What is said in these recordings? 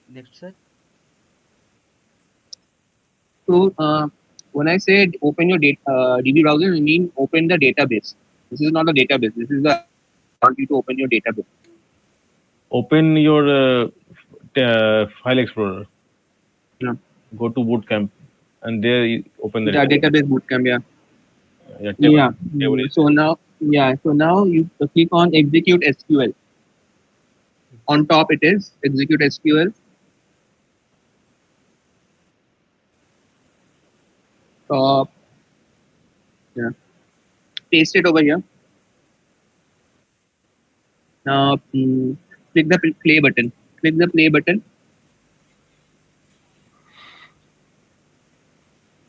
Next, sir. So when I say open your DB browser, I mean open the database. This is not a database. This is the application. I want you to open your database. Open your file explorer, Yeah, go to bootcamp, and there you open the yeah, database. database bootcamp. Yeah, Yeah, yeah. table is So now, yeah. So now you click on execute SQL. On top it is execute SQL. Top. Yeah. Paste it over here. Now click the play button. Click the play button.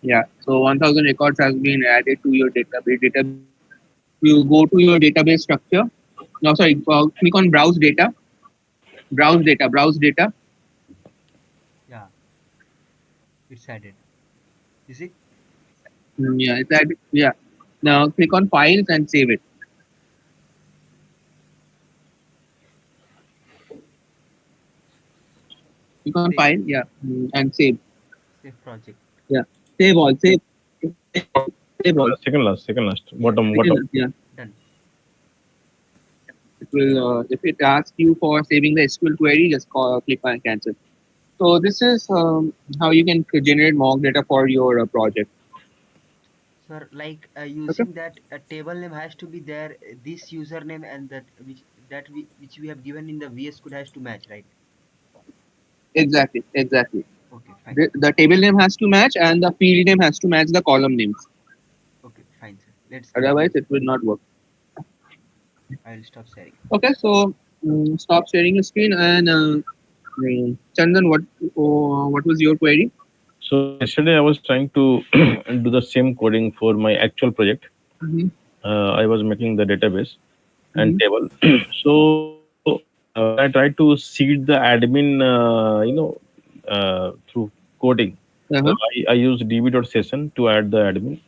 Yeah. So 1,000 records has been added to your database. You go to your database structure. No, sorry. Click on browse data. Browse data. Browse data. Yeah, it's added. Is it? Yeah. It's added. Yeah. Now click on files and save it. Click on Save. file. Yeah. And save. Save project. Yeah. Save all. Save all. Save all. second last, Yeah, bottom, done. Second, bottom. yeah. Done. It will. If it asks you for saving the SQL query, just click on cancel. So this is how you can generate mock data for your project. Sir, like Okay. using that table name has to be there. This username and which we have given in the VS Code has to match, right? Exactly. Exactly. Okay, fine. The table name has to match and the field name has to match the column names. Okay, fine, sir. Let's Otherwise, continue. it will not work. I will stop sharing. Okay. So stop sharing your screen and Chandan, what was your query? So yesterday I was trying to do the same coding for my actual project. Mm-hmm. I was making the database and Mm-hmm. table. So when I tried to seed the admin, through coding, Uh-huh. I used db.session to add the admin.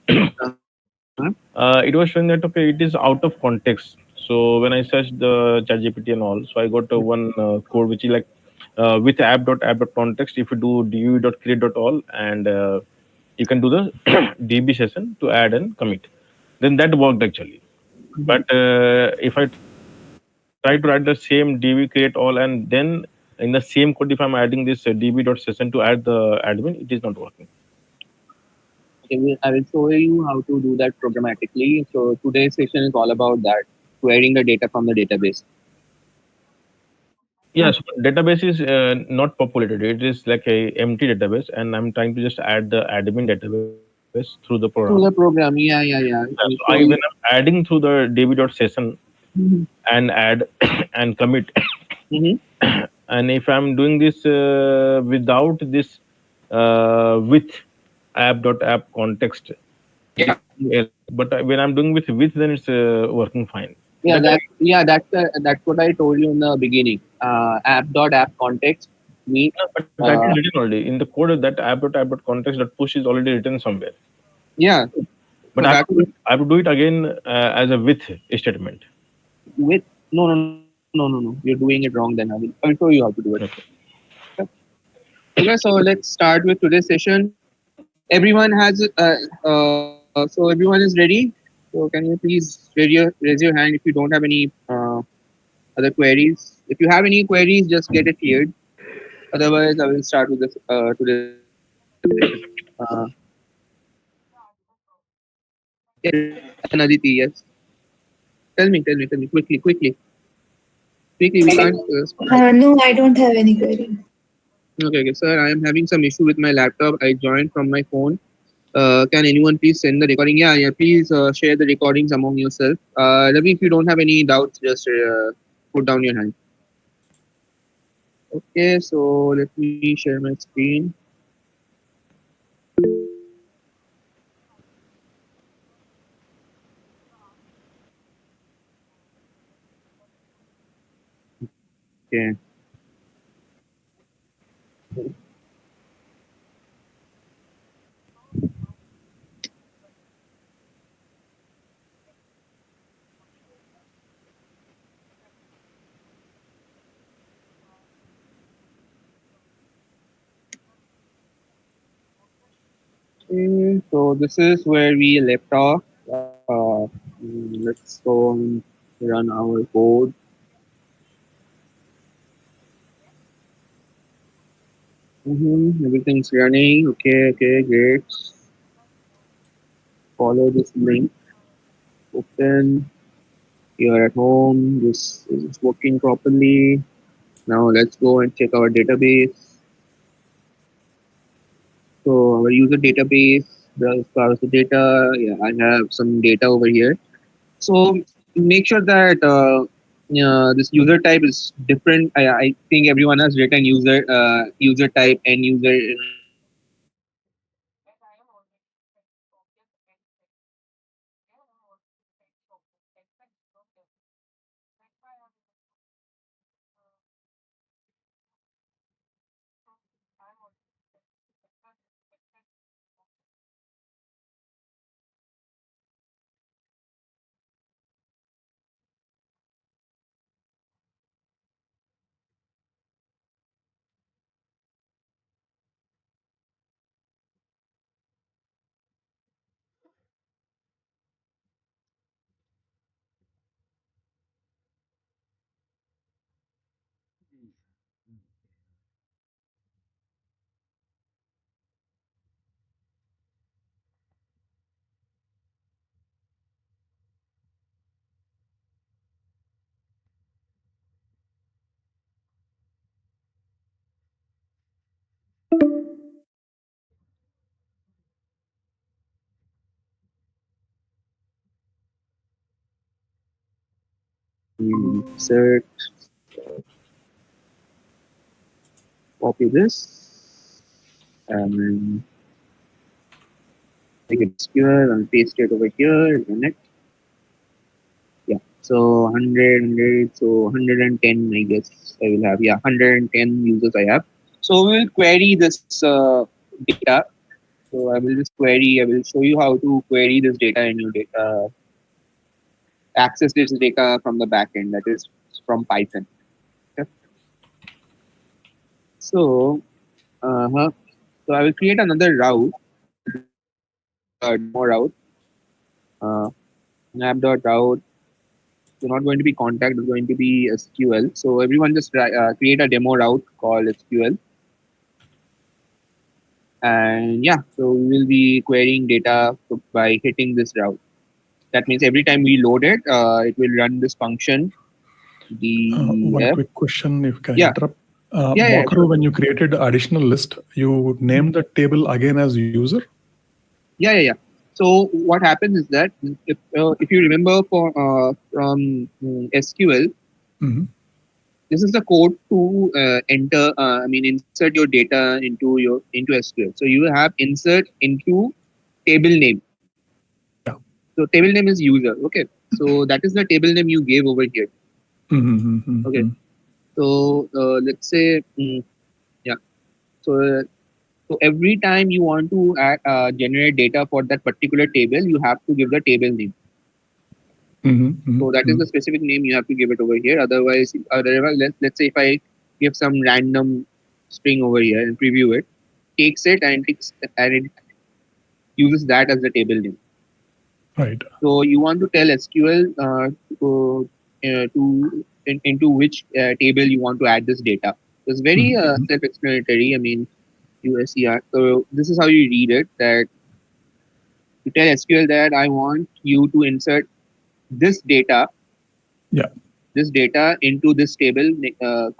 Uh-huh. It was showing that okay, it is out of context. So when I searched the ChatGPT and all, so I got one code which is like with app.app.context. If you do db.create.all and you can do the db session to add and commit, then that worked actually. But if I try to write the same db create all and then in the same code, if I'm adding this db.session to add the admin, it is not working. Okay, I will show you how to do that programmatically. So today's session is all about that, querying the data from the database. Yeah, so database is not populated. It is like a empty database, and I'm trying to just add the admin database through the program. Through the program, yeah, yeah, Yeah, yeah. so I will I when show I'm you. adding through the db.session Mhm. and add and commit, Mhm. and if I'm doing this without this with app.app context, it is Yeah, showing error. But when I'm doing with, then it's working fine. yeah. That That's what I told you in the beginning. App context means no, but that is uh, written already in the code. That app.app.context that push is already written somewhere. yeah. But So that is I have to do it again as a with statement. with no. You're doing it wrong. Then I will show you how to do it. Okay. Okay, so let's start with today's session. Everyone has so everyone is ready. So can you please raise your hand if you don't have any other queries? If you have any queries, just get it cleared. Otherwise, I will start with this today's session. Yes, Aditi. Yes. Tell me quickly. We can't. No, I don't have any query. Okay, sir. I am having some issue with my laptop. I joined from my phone. Can anyone please send the recording? Yeah. Please share the recordings among yourself. Ravi, if you don't have any doubts, just put down your hand. Okay, so let me share my screen. Okay. So this is where we left off. Let's go and run our code. Everything's running. Okay, okay, great. Follow this link. Open. You're at home. This is working properly. Now let's go and check our database. So our user database, the data. Yeah, I have some data over here. So make sure that this user type is different. I think everyone has written user type and user in a different way. So when I am also creating an object and setting the name, I am also using text object, text and object. So that's why I'm using so I'm also using text and object. Insert, copy this, and make it SQL and paste it over here. Run it. Yeah. So 100, so 110, I guess I will have. Yeah, 110 users I have. So we will query this data. So I will just query. I will show you how to query this data in your data. Access this data from the backend. That is from Python. Okay. So, so I will create another route called demo route. Uh, app.route. So not going to be contact. It's going to be SQL. So everyone just create a demo route called SQL. And yeah, so we will be querying data by hitting this route. That means every time we load it, it will run this function. One Df. quick question, if can I Yeah, interrupt? yeah, Makaru, sure. when you created additional list, you named the table again as user? Yeah. So what happens is that if you remember from SQL, Hmm. this is the code to enter. I mean, insert your data into SQL. So you have insert into table name. Yeah. So table name is user. Okay. So that is the table name you gave over here. Okay. Mm-hmm. So let's say yeah. So so every time you want to generate data for that particular table, you have to give the table name. So that is the specific name you have to give it over here. Otherwise, let's say if I give some random string over here and preview it, takes it and it uses that as the table name. Right. So you want to tell SQL into which table you want to add this data. So it's very Mhm. self-explanatory. I mean, USER. So this is how you read it. That you tell SQL that I want you to insert this data Yeah. into this table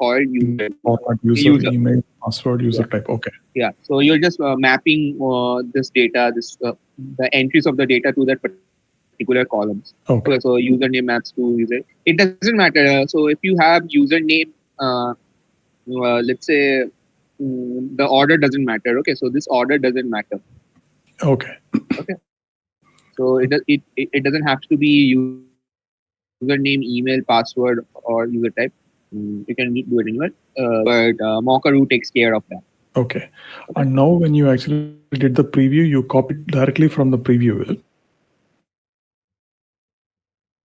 called In user format user, user. email, password, user Yeah, type. Okay. yeah. So you're just mapping this data, this the entries of the data to that particular columns. Okay, so Okay. username maps to user. It doesn't matter. So if you have username, let's say the order doesn't matter. Okay, so this order doesn't matter. Okay. Okay, so it doesn't have to be username, email, password, or user type. You can do it anywhere, but Mockaroo takes care of that. Okay. Okay. And now when you actually did the preview, you copied directly from the preview, is it?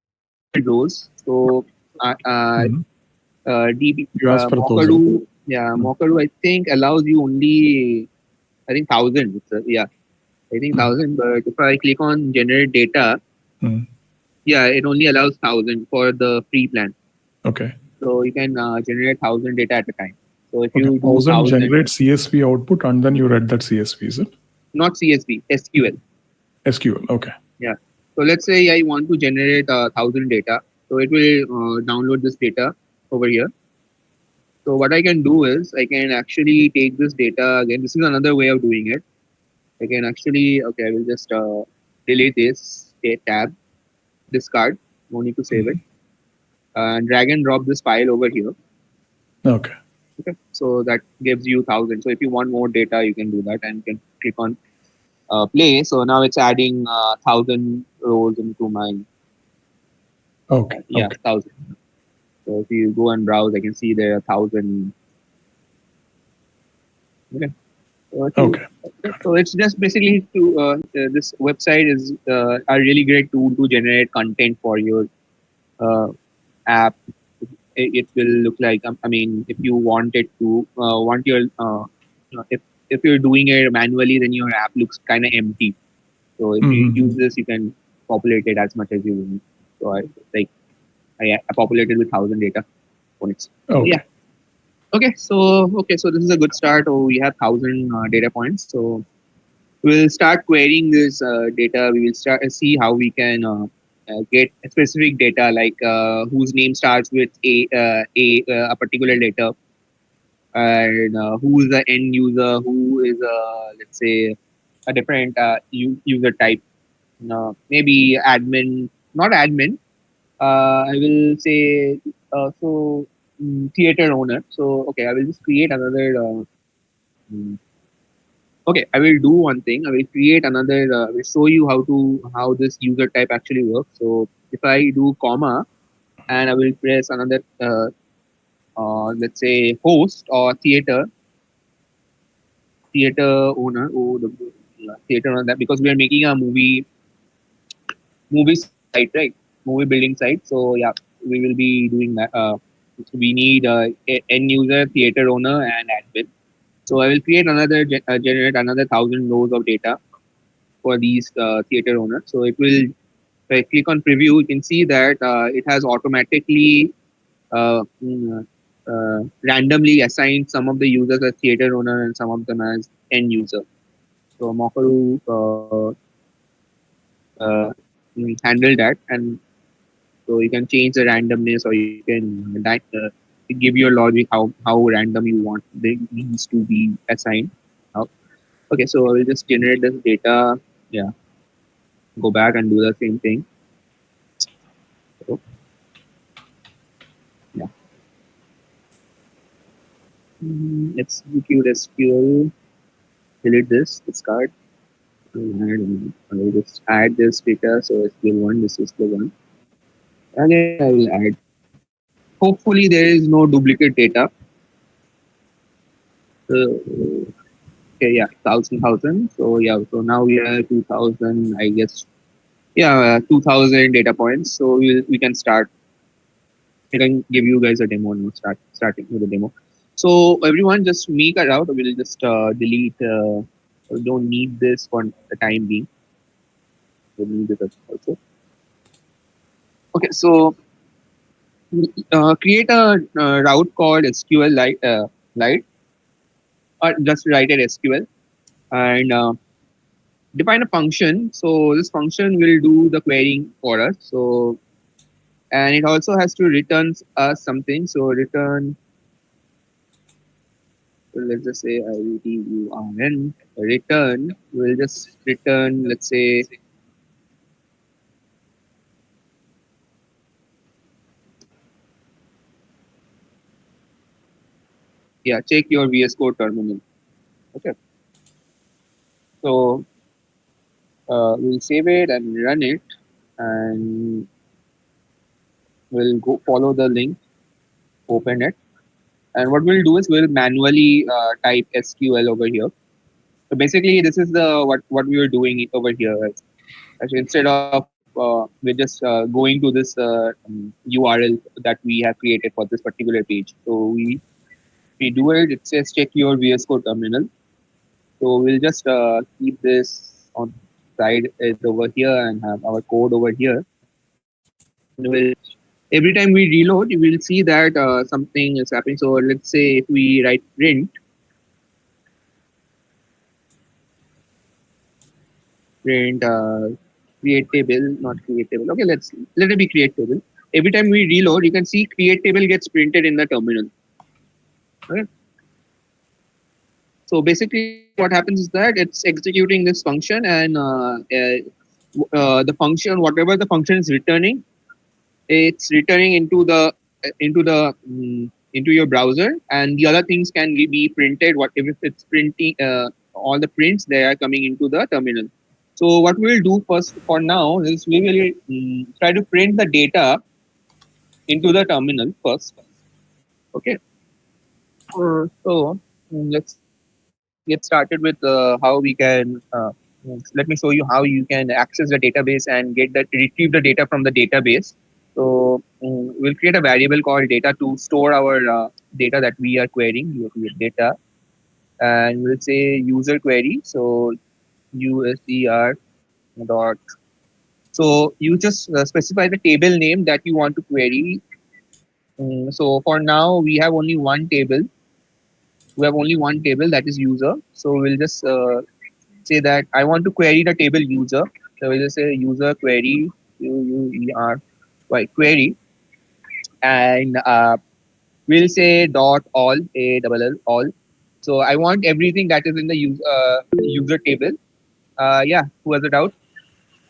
No, we needed rows. So Mhm. DB You asked for those, right? Mockaroo, yeah, Mhm. Mockaroo I think allows you only I think 1,000. Yeah, I think 1,000. But if I click on generate data, Mm. yeah, it only allows 1,000 for the free plan. Okay. So you can generate 1,000 data at a time. So if Okay. you do 1,000 1,000, generate CSV output and then you read that CSV, is it? not CSV, SQL. SQL. Okay. Yeah. So let's say I want to generate 1,000 data. So it will download this data over here. So what I can do is I can actually take this data again. This is another way of doing it. I can actually, okay, I will just delete this tab, discard. No need to save it. Mhm. Drag and drop this file over here. Okay. Okay. So that gives you 1,000. So if you want more data, you can do that and you can click on play. So now it's adding 1,000 rows into my, Okay. yeah, Okay. 1,000. So if you go and browse, I can see there are 1,000. Okay. So, Okay. so it's just basically to this website is a really great tool to generate content for your uh, app. It will look like I mean, if you want it to want your if you're doing it manually, then your app looks kind of empty. So if you use Mm-hmm. this, you can populate it as much as you want. So like I populated with 1,000 data points. So yeah. Okay. Okay, so this is a good start. Oh, we have 1,000 data points. So we'll start querying this data. We will start see how we can get specific data like whose name starts with a particular letter, and who is the end user, who is let's say a different user type, maybe admin, not admin. I will say theater owner. So okay, I will just create another. Mm, Okay, I will do one thing. I will create another. I will show you how this user type actually works. So if I do comma and I will press another, let's say host or theater owner, oh the theater owner, that because we are making a movie site, right? Movie building site. So yeah, we will be doing that. We need end user, theater owner, and admin. So I will create another generate another 1,000 rows of data for these theater owners. So it will, if I click on preview, you can see that it has automatically randomly assigned some of the users as theater owner and some of them as end user. So Makaru uh, handle that, and so you can change the randomness, or you can give your logic how random you want these to be assigned. Now, okay, so I will just generate this data. Yeah, go back and do the same thing. So, yeah. Execute SQL, delete this, discard, and I will just add this data. So SQL1, this is the one. Again, I will add. Hopefully, there is no duplicate data. So, okay, yeah, thousand. So yeah, so now we are 2,000. I guess yeah, 2,000 data points. So we can start. I can give you guys a demo now. Starting with the demo. So everyone, just make a route. We'll just delete. We don't need this for the time being. We need this also. Okay, so create a route called SQL Lite, or just write it SQL and define a function. So this function will do the querying for us. So and it also has to return us something. So return. So let's just say return. Return will just return. Let's say yeah. Check your VS Code terminal. Okay. So we'll save it and run it, and we'll go follow the link, open it, and what we'll do is we'll manually type SQL over here. So basically, this is the what we were doing over here. Right? Actually, instead of we're just going to this URL that we have created for this particular page. So we do it. It says check your VS Code terminal. So we'll just keep this. on side is over here and have our code over here. And we'll every time we reload, you will see that something is happening. So let's say if we write print create table, not create table. Okay, let it be create table. Every time we reload, you can see create table gets printed in the terminal. Okay. So basically, what happens is that it's executing this function, and the function, whatever the function is returning, it's returning into your browser, and the other things can be printed. What if it's printing all the prints, they are coming into the terminal. So what we'll do first for now is we will try to print the data into the terminal first. Okay. So let's get started with how we can. Let me show you how you can access the database and retrieve the data from the database. So we'll create a variable called data to store our data that we are querying. We will create data, and we'll say user query. So usr dot. So you just specify the table name that you want to query. So for now we have only one table. We have only one table, that is user. So we'll just say that I want to query the table user. So we'll just say user query query, and we'll say dot all all. So I want everything that is in the user table. Yeah, who has a doubt?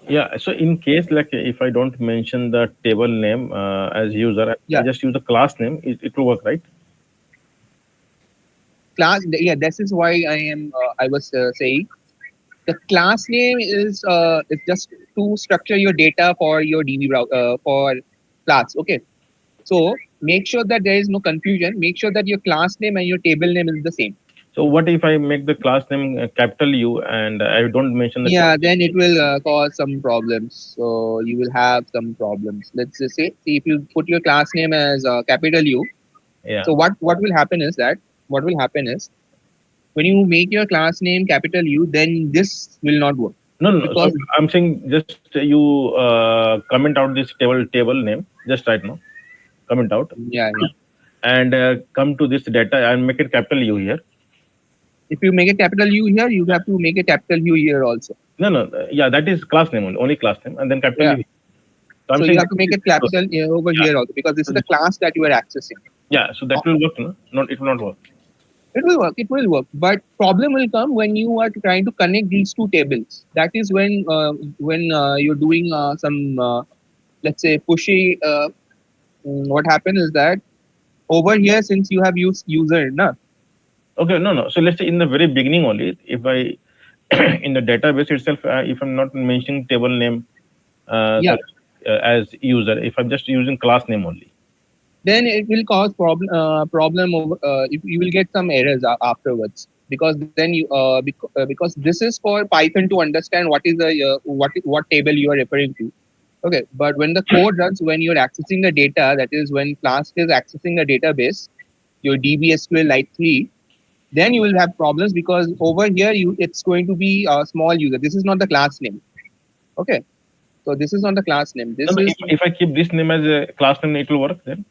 Yeah. So in case like if I don't mention the table name as user, I Yeah, just use the class name. It will work, right? class. Yeah, this is why I was saying the class name is just to structure your data for your DB for class. Okay, so make sure that there is no confusion. Make sure that your class name and your table name is the same. So what if I make the class name capital U and I don't mention the Yeah, table then it name? will cause some problems. So you will have some problems. Let's just say, see if you put your class name as capital U. Yeah. So what will happen is when you make your class name capital U, then this will not work No, no. So because I'm saying just you comment out this table name just right now. Comment out yeah. and come to this data and make it capital U here. If you make it capital U here, you have to make it capital U here also. No, no. Yeah, that is class name only class name, and then capital Yeah. U. So I'm So you saying have that to make is it capital over yeah. here also because this So is the this, class that you are accessing. yeah. So that will work. No, not it will not work. It will work. It will work. But problem will come when you are trying to connect these two tables. That is when you're doing some let's say pushy. What happens is that over here since you have used user, na, Okay, no, no. So let's say in the very beginning only, if I in the database itself, if I'm not mentioning table name, yeah, sorry, as user, if I'm just using class name only. then it will cause problem over. If you will get some errors afterwards because then because this is for Python to understand what is the what table you are referring to. Okay, but when the code runs, when you're accessing the data, that is when Flask is accessing the database, your DBSQL Lite 3, then you will have problems because over here it's going to be a small user. This is not the class name. Okay, so this is not the class name. No, This no, is if I keep this name as a class name, it will work then.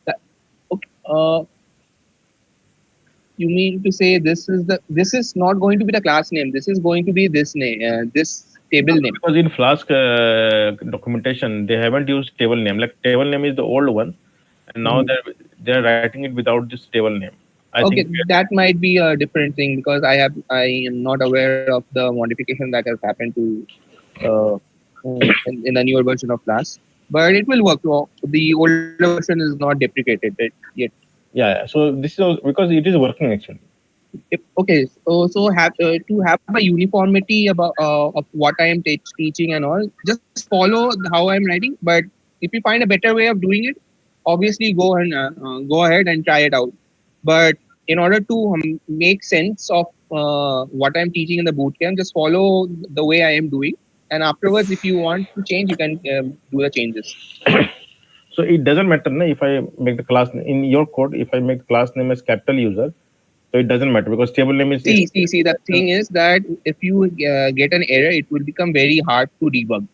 the, okay, you mean to say this is not going to be the class name. This is going to be this name, this table No, name. because in Flask documentation, they haven't used table name. Like table name is the old one, and now Mhm. they're writing it without this table name. I think. Okay, that might be a different thing because I am not aware of the modification that has happened to in the newer version of Flask. But it will work. Well, the older version is not deprecated yet. Yeah, yeah. So this is because it is working actually. Okay, so have to have a uniformity of what I am teaching and all. Just follow how I'm writing. But if you find a better way of doing it, obviously go ahead and try it out. But in order to make sense of what I'm teaching in the bootcamp, just follow the way I am doing. And afterwards, if you want to change, you can do the changes. So it doesn't matter na, if I make the class in your code. If I make the class name as capital user, So it doesn't matter because table name is See. The thing is that if you get an error, it will become very hard to debug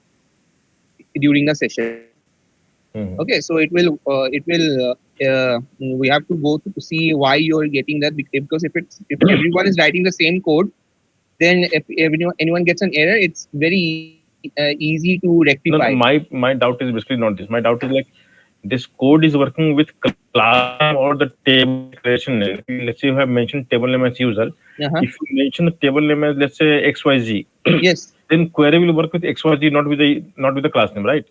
during the session. Mhm. Okay, so we have to go to see why you're getting that, because if everyone is writing the same code, then if anyone gets an error, it's very easy to rectify. No, no, my doubt is basically not this. My doubt is like this code is working with class name or the table declaration name. Like, let's say you have mentioned table name as user. If Uh-huh. you mention the table name as let's say XYZ, Yes. then query will work with XYZ, not with the class name, right?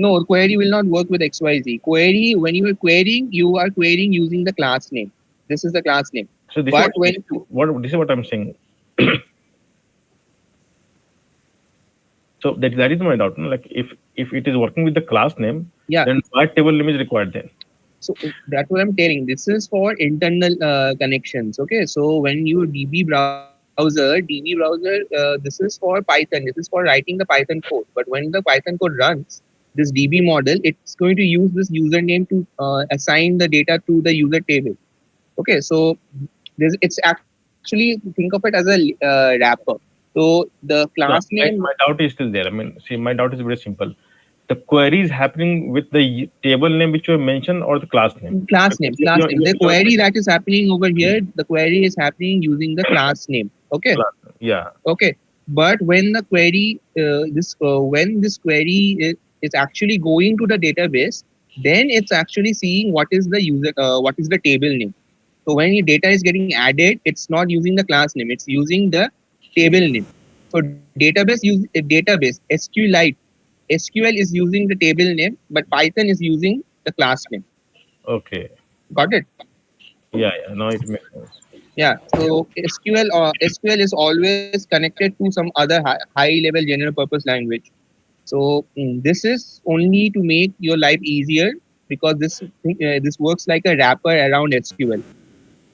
No, query will not work with XYZ. Query, when you are querying using the class name. This is the class name. So this is But what when this is what I'm saying. So that is my doubt. No? Like if it is working with the class name, yeah, then why table name is required then? so that's what I'm telling. This is for internal connections. Okay, so when you DB browser, this is for Python. This is for writing the Python code. But when the Python code runs, this DB model, it's going to use this username to assign the data to the user table. Okay, so it's actually, think of it as a wrapper. So the class Yeah, name, my doubt is still there. I mean, see, my doubt is very simple. The query is happening with the table name which you have mentioned or the class name. class name, class name. The You're query that is happening over here, the query is happening using the class name. Okay, class name. Yeah. okay. But when the query, when this query is actually going to the database, then it's actually seeing what is the table name. So when your data is getting added, it's not using the class name; it's using the table name. So database SQLite SQL is using the table name, but Python is using the class name. Okay. Got it? Yeah, yeah. Now it makes sense. Yeah. So SQL is always connected to some other high level general purpose language. So this is only to make your life easier, because this works like a wrapper around SQL.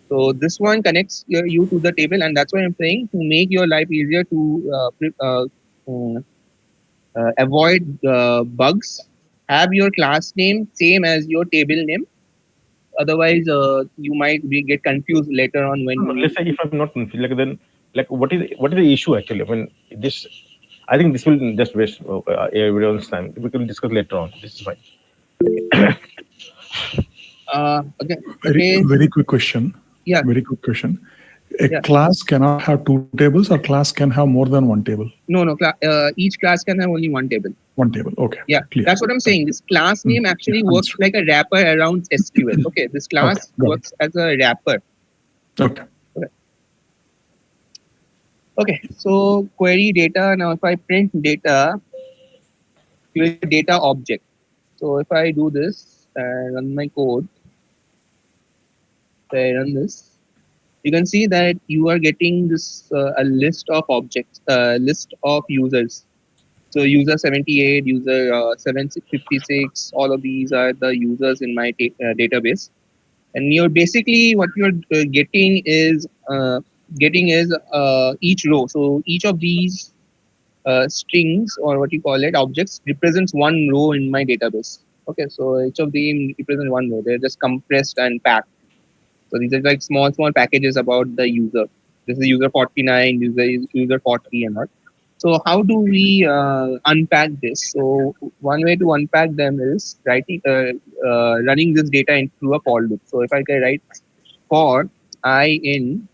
So this one connects you to the table, and that's why I'm saying, to make your life easier to um, avoid bugs, have your class name same as your table name. Otherwise, you might get confused later on when No, no, let's you. say if I'm not confused, like then, like what is the issue actually? I mean, this. I think this will just waste everyone's time. We can discuss later on. This is fine. Okay. Very, Okay. very quick question. Yeah. Very quick question. A Yeah. class cannot have two tables, or class can have more than one table? No, no. Each class can have only one table. One table. Okay. Yeah, Clear. that's what I'm saying. This class Mm, name yeah, actually works understood. like a wrapper around SQL. Okay, this Okay. class Got it. works as a wrapper. Okay. Okay. Okay. So query data. Now, if I print data, create data object. So if I do this and run my code, if I run this, you can see that you are getting this a list of objects, list of users. So user 78, user 756, all of these are the users in my database. And you're basically, what you're getting is each row. So each of these strings, or what you call it, objects, represents one row in my database. Okay, so each of them represents one row. They're just compressed and packed. So these are like small packages about the user. This is user 49, user 40, and all. So how do we unpack this? So one way to unpack them is running this data through a for loop. So if I can write for I in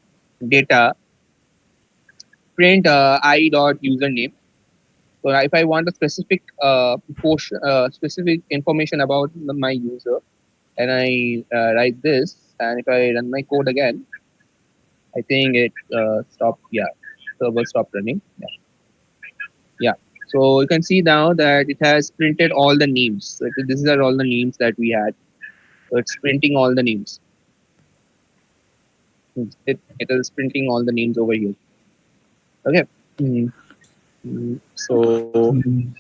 data, print I dot username. So if I want a specific specific information about my user, and I write this, and if I run my code again, I think it stopped. Yeah, server stopped running. Yeah. Yeah. So you can see now that it has printed all the names. So these are all the names that we had. So it's printing all the names. It is printing all the names over here. Okay. Mm, so Mm,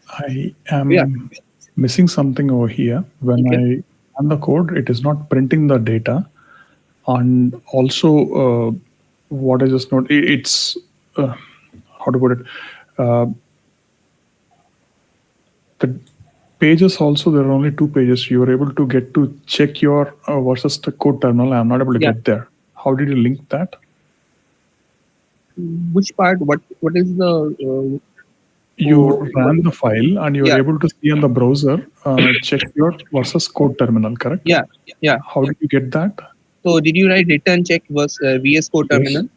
I yeah. am missing something over here. When Okay. I run the code, it is not printing the data. And also, what I just noted, it's how to put it. Uh, the pages also, there are only two pages. You are able to get to check your versus the code terminal. I'm not able to Yeah. get there. how did you link that? Which part? What is the You what? ran the file and you were Yeah, able to see on the browser, check your versus code terminal, correct? yeah, yeah. How did you get that? So did you write return check was VS Code Yes. terminal?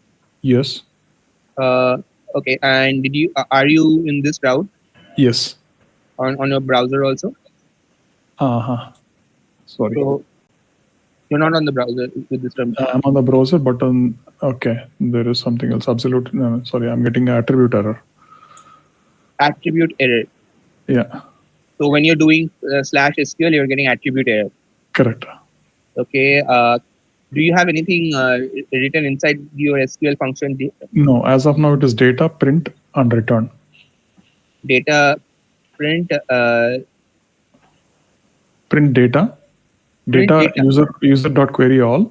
Yes. Uh, okay, and did you are you in this route Yes. on your browser also? Uh-huh. Sorry. So you're not on the browser with this term. I'm on the browser, but on, okay, there is something else. Absolute. No, sorry, I'm getting an attribute error. Attribute error. Yeah, So when you're doing slash SQL, you're getting attribute error. correct. Okay. Do you have anything written inside your SQL function? No, as of now, it is data, print, and return. Data print Print data, print data data. user dot query all,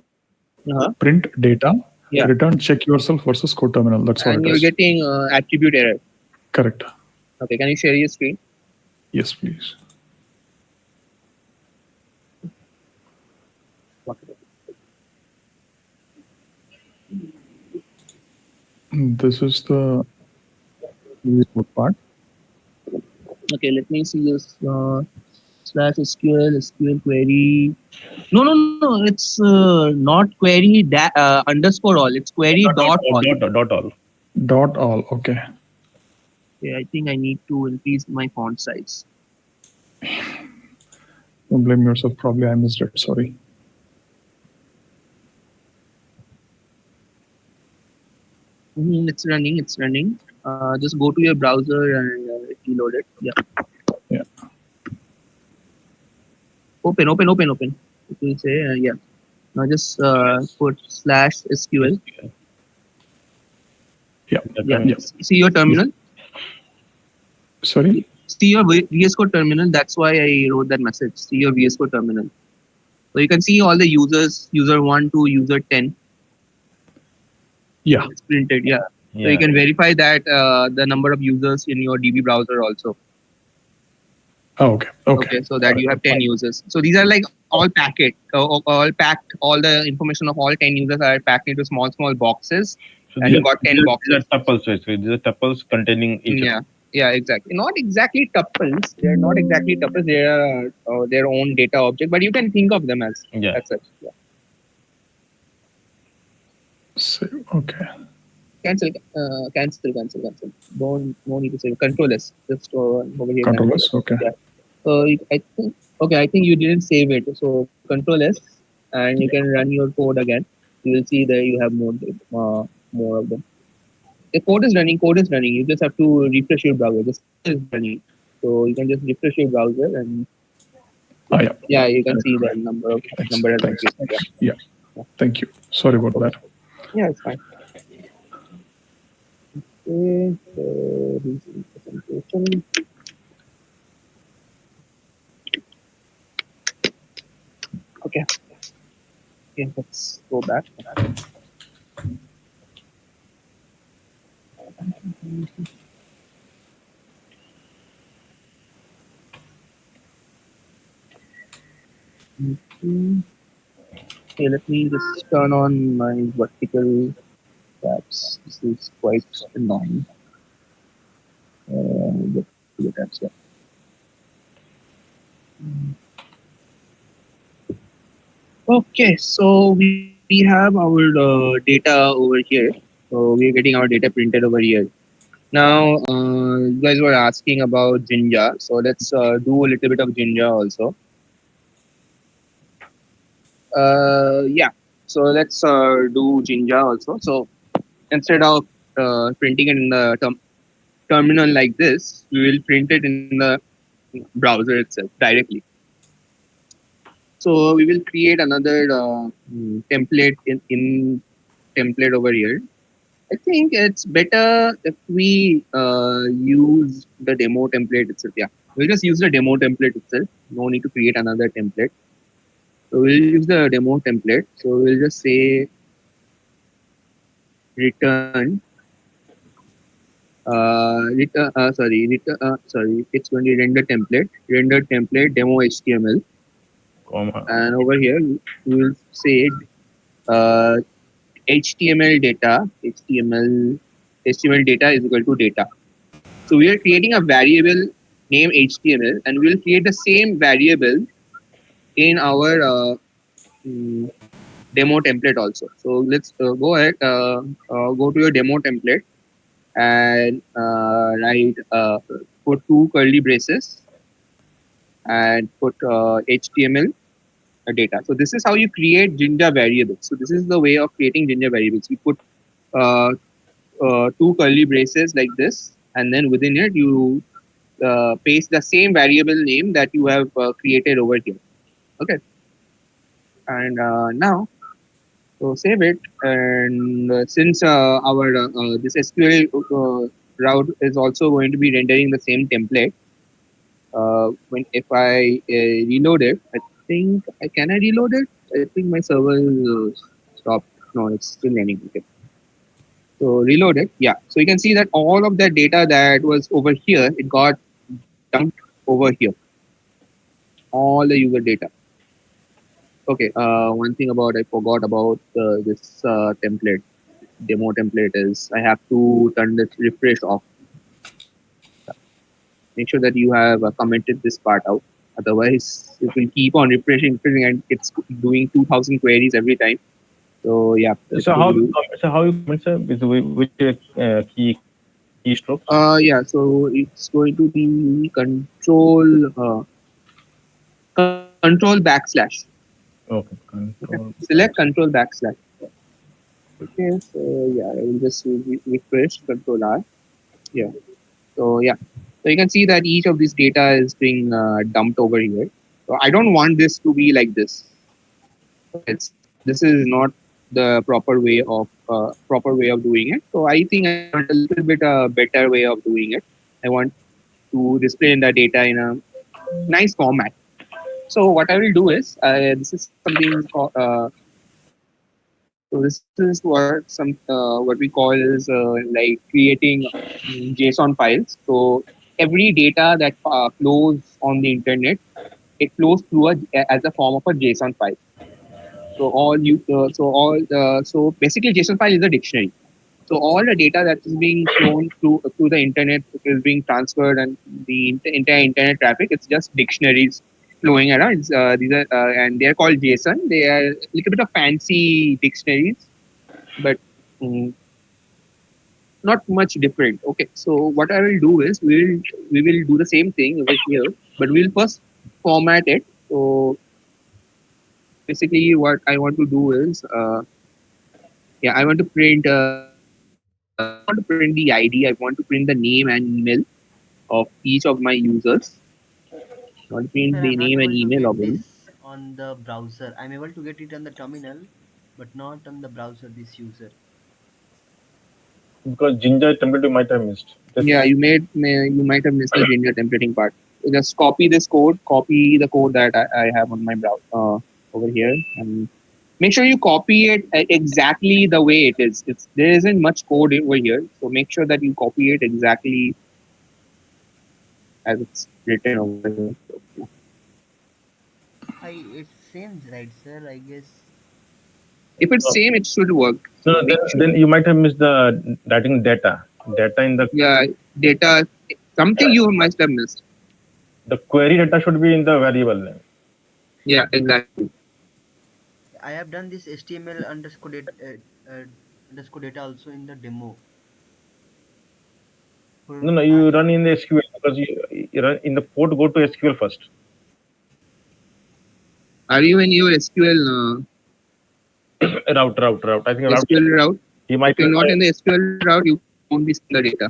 Uh-huh. print data, Yeah, return check yourself versus code terminal. That's what it and you're is. getting attribute error. Correct. Okay, can you share your screen? Yes, please. This is the code part. Okay, let me see this slash SQL query. No, no, no, it's not query underscore all. It's query dot all. Dot all. Dot all. Okay. Okay, I think I need to increase my font size. Don't blame yourself. Probably I missed it. Sorry. It's running. It's running. Just go to your browser and reload it. Yeah. Yeah. Open. It will say yeah. Now just put slash SQL. Yeah. Yeah. Yeah. See your terminal. Sorry. See your VS Code terminal. That's why I wrote that message. See your VS Code terminal. So you can see all the users, user 1 to user 10. Yeah. It's printed, yeah. So you Yeah. can verify that the number of users in your DB browser also. Oh, okay. Okay. Okay, so that you have 10 users. So these are like all packed. All the information of all 10 users are packed into small boxes, So and you got 10 these boxes. are tuples. So these are tuples containing each other. Yeah, yeah, exactly. Not exactly tuples. They are not exactly tuples. They are their own data object, but you can think of them Yeah. as such. Yeah. Save. Okay. Cancel. Don't no need to save. Control S. Just over here. Control Cancel. S. Okay. Yeah. So I think okay. I think you didn't save it. So Control S, and you can run your code again. You will see that you have more of them. The code is running. Code is running. You just have to refresh your browser. The system is running. So you can just refresh your browser, and Ah, yeah. yeah, you can see the number Thanks. has Thanks. increased. Yeah. Yeah. Thank you. Sorry about that. Yeah, it's fine. Okay, so this is the presentation. Okay. Okay, let's go back. Mhm. Okay, let me just turn on my vertical tabs. This is quite annoying. Vertical tabs, yeah. Okay, so we have our data over here. So we are getting our data printed over here. Now, you guys were asking about Jinja. So let's do a little bit of Jinja also. Yeah. So let's do Jinja also. So instead of printing it in the terminal like this, we will print it in the browser itself directly. So we will create another template in template over here. I think it's better if we use the demo template itself. Yeah, we'll just use the demo template itself. No need to create another template. So we'll use the demo template. So we'll just say return. It's going to be render template demo HTML, Comma. and over here we will say uh, HTML data, HTML data is equal to data. So we are creating a variable named HTML, and we will create the same variable in our mm, demo template also. So let's go ahead, go to your demo template and write put two curly braces and put HTML data. So this is how you create Jinja variables. So this is the way of creating Jinja variables. You put uh, two curly braces like this, and then within it you paste the same variable name that you have created over here. Okay, and now so save it. And since our this SQL route is also going to be rendering the same template, when if I reload it, I think I can I reload it. I think my server stopped. No, it's still running. Okay. So reload it. Yeah. So you can see that all of that data that was over here, it got dumped over here. All the user data. Okay. One thing about I forgot about this template, demo template is I have to turn this refresh off. Make sure that you have commented this part out. Otherwise, it will keep on refreshing, and it's doing 2,000 queries every time. So yeah, let So me how do. how you comment, sir, with which keystrokes? Yeah. So it's going to be control backslash. Okay, control. Select control backslash. Okay, so yeah, I will just refresh control R. Yeah. So yeah, so you can see that each of this data is being dumped over here. So I don't want this to be like this. This is not the proper way of doing it. So I think I want a little bit better way of doing it. I want to display the data in a nice format. So what I will do is this is something called so this is what we call is like creating JSON files. So every data that flows on the internet, it flows through as a form of a JSON file. So basically JSON file is a dictionary. So all the data that is being flown through the internet is being transferred, and the entire internet traffic, it's just dictionaries flowing around. These are and they're called JSON. They are a little bit of fancy dictionaries, but mm, not much different. Okay, so what I will do is we will do the same thing over here, but we'll first format it. So basically, what I want to do is yeah, I want to print. I don't want to print the ID. I want to print the name and email of each of my users. I want to print Sir, the I'm not name and able to email get of them. this on the browser. I'm able to get it on the terminal, but not on the browser, this user. Because Jinja template you might have missed. Just Yeah, you might have missed the Jinja templating part. So just copy this code. Copy the code that I have on my browser over here, and make sure you copy it exactly the way it is. There isn't much code over here, so make sure that you copy it exactly as it's written over here. It seems right, sir. I guess. If it's no, same, it should work. no, So make then sure. you might have missed the writing data in Yeah, data. Something you must have missed. the query data should be in the variable name. Yeah, exactly. I have done this HTML underscore data also in the demo. No, For no, I you run in the SQL because you run in the port. Go to SQL first. Are you in your SQL Route. I think route. SQL route? You might If you're not in the SQL route, you won't be seeing the data.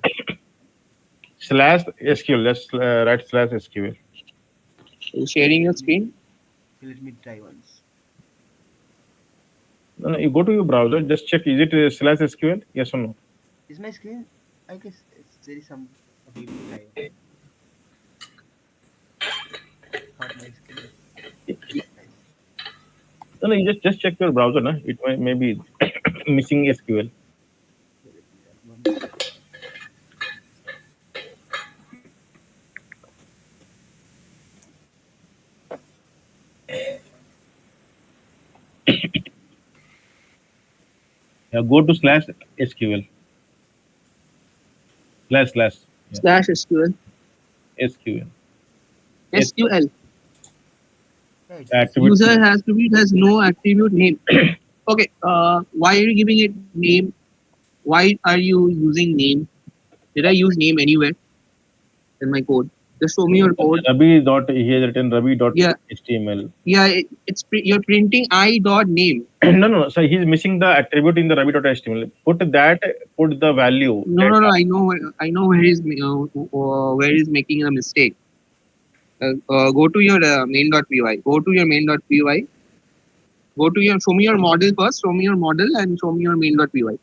slash SQL. Let's write slash SQL. So okay, sharing your screen. let me try once. No, no, you go to your browser. Just check. Is it slash SQL? Yes or no? Is my screen? I guess there is some. Okay, let me try once. Thought my screen is nice. No, no. You just check your browser. No? It may be missing SQL. Okay, let me run once. Yeah, go to slash SQL slash yeah slash SQL SQL. It's SQL. Yeah, it is. attribute User name. has to be has no attribute name. Okay. Why are you giving it name? Why are you using name? Did I use name anywhere in my code? Just show me your code. Rabi dot he has written Rabi dot Yeah, HTML. yeah. You're printing I dot name. No. So he's missing the attribute in the Rabi dot HTML. Put the value No, no, data. no. I know where he's making a mistake. Go to your main.py. Go to your main.py. Go to your show me your model first. Show me your model and show me your main.py.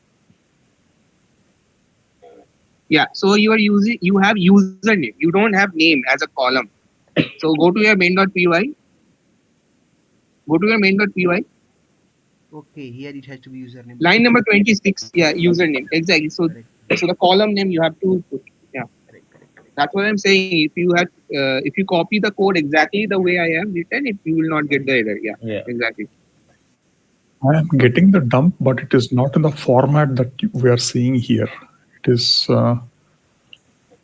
Yeah. So you have username. You don't have name as a column. So go to your main.py. Go to your main.py. Okay, here it has to be username. Line number 26. Yeah, username. Exactly. So Correct, so the column name you have to put. Yeah. correct. That's what I'm saying. If you copy the code exactly the way I am written, if you will not get the error. Yeah. Yeah. Exactly. I am getting the dump, but it is not in the format that we are seeing here. It is.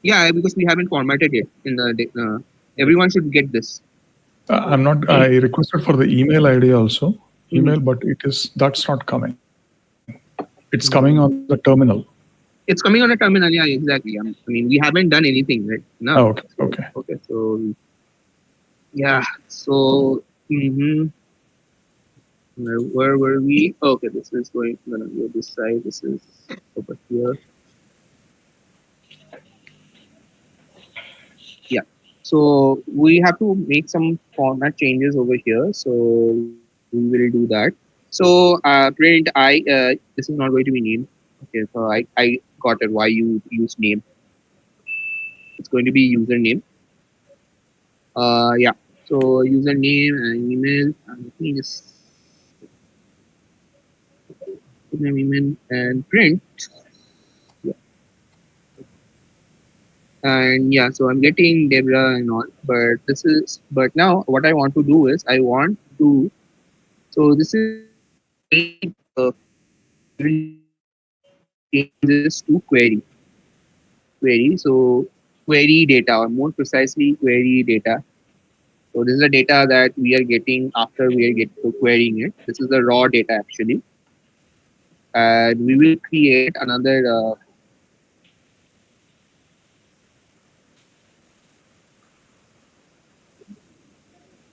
Yeah, because we haven't formatted it in everyone should get this. I'm not. I requested for the email ID also, Mhm. email, but it is that's not coming. It's coming on the Mhm. terminal. It's coming on a terminal. Yeah, exactly. I mean, we haven't done anything right Oh, now. okay, So okay. okay, so yeah. So where were we? Okay, this is gonna go this side. This is over here. Yeah. So we have to make some format changes over here. So we will do that. So print I this is not going to be name. Okay, so I got it. Why you use name? It's going to be username. Yeah. So username and email. Let me just put my email and print. Yeah. And yeah, so I'm getting Debra and all, but now what I want to do is I want to so this is main I will change this to query. So query data, or more precisely query data. So this is the data that we are getting after we are querying it. This is the raw data actually, and we will create another.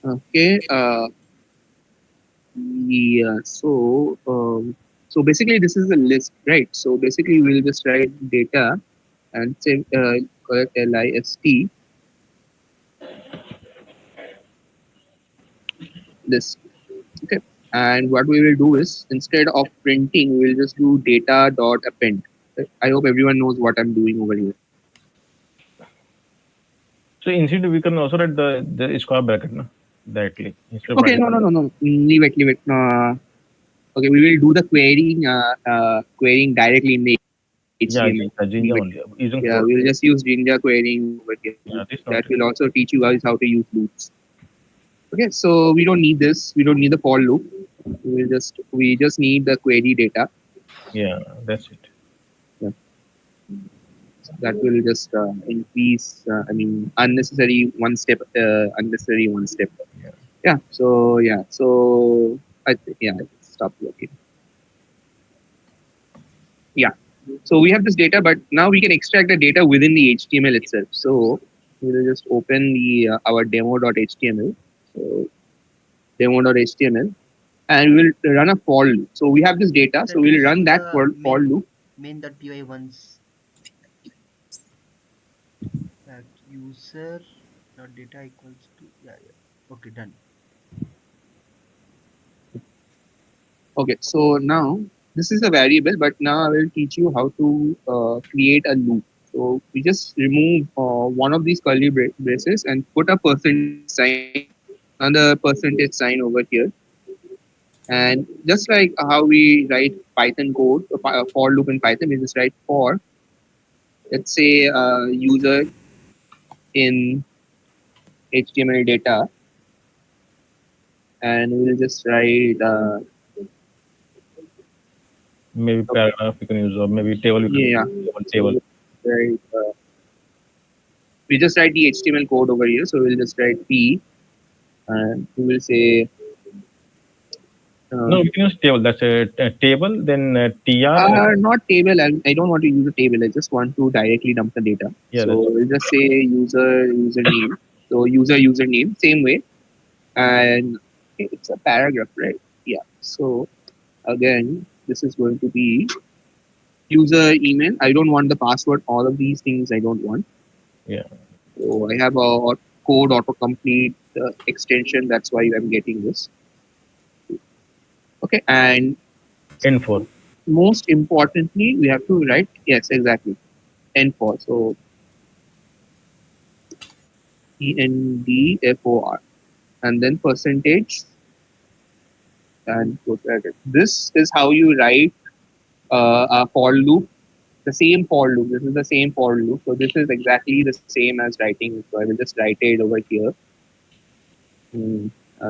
Okay. Yeah. So basically, this is a list, right? So basically, we'll just write data and say correct list list. Okay. And what we will do is instead of printing, we will just do data dot append. I hope everyone knows what I'm doing over here. So instead we can also write the square bracket no? Directly instead of Okay. writing. No. Leave it. Leave it. Okay. We will do the querying directly in the Yeah, HTML. yeah, Jinja Leave it. only using Yeah. for We'll just use Jinja querying over here. yeah this That not will also teach you guys how to use loops. Okay. So we don't need this. We don't need the for loop. We just need the query data. yeah that's it. Yeah. That will just increase I mean unnecessary one step. Yeah. Yeah, stop working. Yeah, so we have this data, but now we can extract the data within the HTML itself. So we will just open the our demo.html. So demo.html, and we will run a for loop. So we have this data, so That we'll is run that the for loop. main.py once that user dot data equals to yeah. Okay, done. Okay, so now this is a variable, but now I will teach you how to create a loop. So we just remove one of these curly braces and put a percentage sign, another percentage sign over here. And just like how we write Python code, a for loop in Python, we just write for, let's say, user in HTML data, and we'll just write maybe paragraph you can use, or maybe table you can Yeah. use, So table. right, we just write the HTML code over here. So we'll just write P, and we will say No, uh, we can use table. That's a table. Then tr. not table. I don't want to use a table. I just want to directly dump the data. Yeah, So that's we'll just say username. So user username, same way, and it's a paragraph, right? Yeah. So again, this is going to be user email. I don't want the password. All of these things I don't want. yeah. So I have a code autocomplete extension. That's why I'm getting this. Okay, and Info. most importantly, we have to write yes, exactly. N for so ENDFOR, and then percentage and go to edit. This is how you write a for loop. The same for loop. This is the same for loop. So this is exactly the same as writing. So I will just write it over here.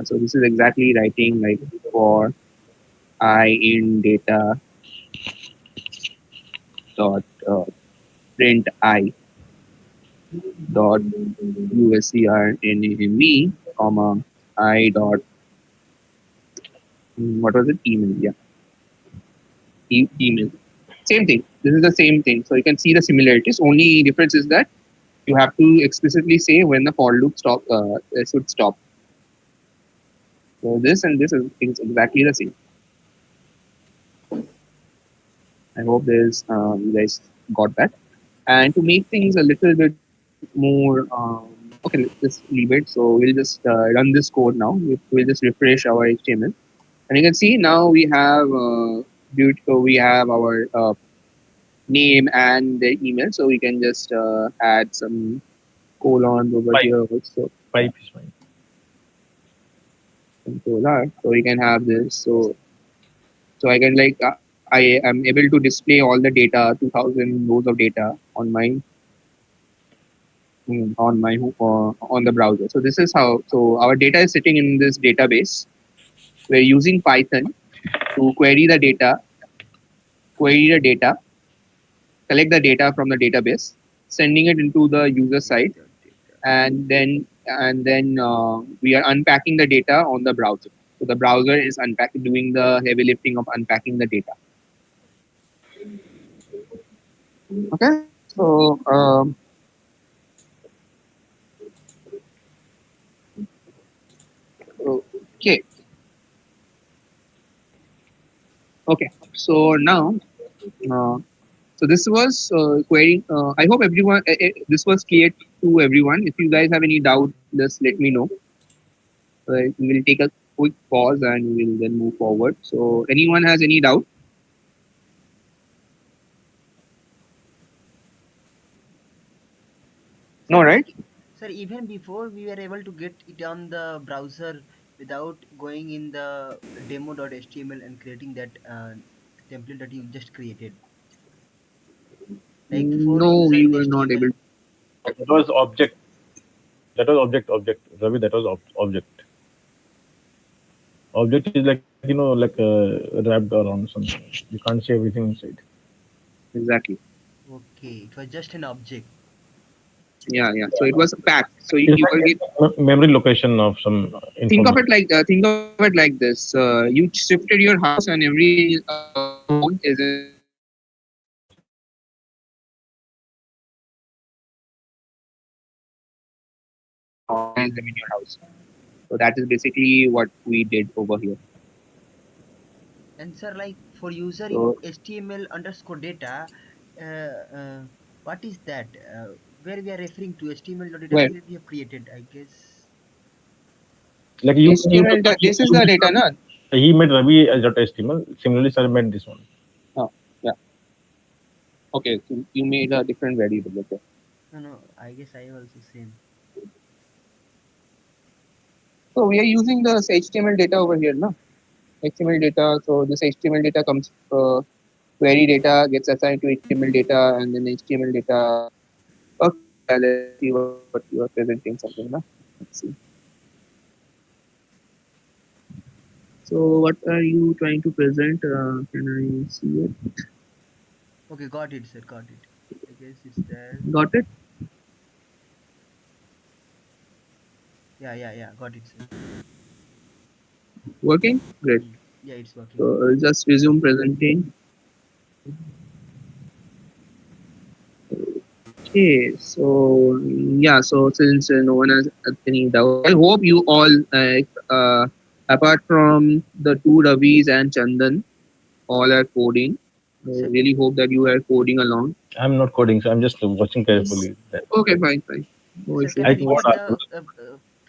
So this is exactly writing like for I in data dot print I dot username comma I dot what was it email, yeah, email, same thing. This is the same thing, so you can see the similarities. Only difference is that you have to explicitly say when the for loop stop should stop. So this and this is exactly the same. I hope there's you guys got that. And to make things a little bit more okay, let's just leave it. So we'll just run this code now. We'll just refresh our HTML, and you can see now we have we have our name and the email. So we can just add some colons over Pipe. here also. Pipe is fine. Control R. So we can have this. So I can like I am able to display all the data, 2,000 rows of data on my on the browser. So this is how. So our data is sitting in this database. We're using Python to query the data, collect the data from the database, sending it into the user side, and then we are unpacking the data on the browser. So the browser is unpacking, doing the heavy lifting of unpacking the data. Okay, so okay, okay. So now, uh, so this was query. I hope everyone this was clear to everyone. If you guys have any doubt, just let me know. We will take a quick pause and we will then move forward. So anyone has any doubt? No, right? Sir, even before we were able to get it on the browser without going in the demo.html and creating that template that you just created, like for No, user we in were not HTML. able. That was object. That was object. Ravi, that was object. Object is like like wrapped around something. You can't see everything inside. Exactly. Okay, it was just an object. Yeah, yeah. So it was packed. So It's you like can get, memory location of some information. think of it like this. You shifted your house and every phone is in the house. Organize them in your house. So that is basically what we did over here. And sir, like for user in So HTML underscore data, what is that? Where we are referring to HTML.data where field we have created, I guess. Like you HTML, this is the data, no? he made Ravi as .html. Similarly, sir made this one. Oh, yeah. Okay. So you made a different variable. Okay. No, no, I guess I also same. So we are using the HTML data over here, no? HTML data. So this HTML data comes query data gets assigned to HTML data, and then HTML data. Okay, let's see what you are presenting something, no? Let's see. So what are you trying to present? Can I see it? Okay, got it, sir. Got it. I guess it's there. Got it? Yeah, yeah, yeah. Got it, sir. Working? Great. Yeah, it's working. So I'll just resume presenting. Okay, so yeah, so since no one has any doubt, I hope you all, apart from the two Ravis and Chandan, all are coding. I Sir, really hope that you are coding along. I'm not coding, so I'm just watching Yes. carefully. That Okay, fine, fine. No sir, issues. can I you think what repeat the afterwards.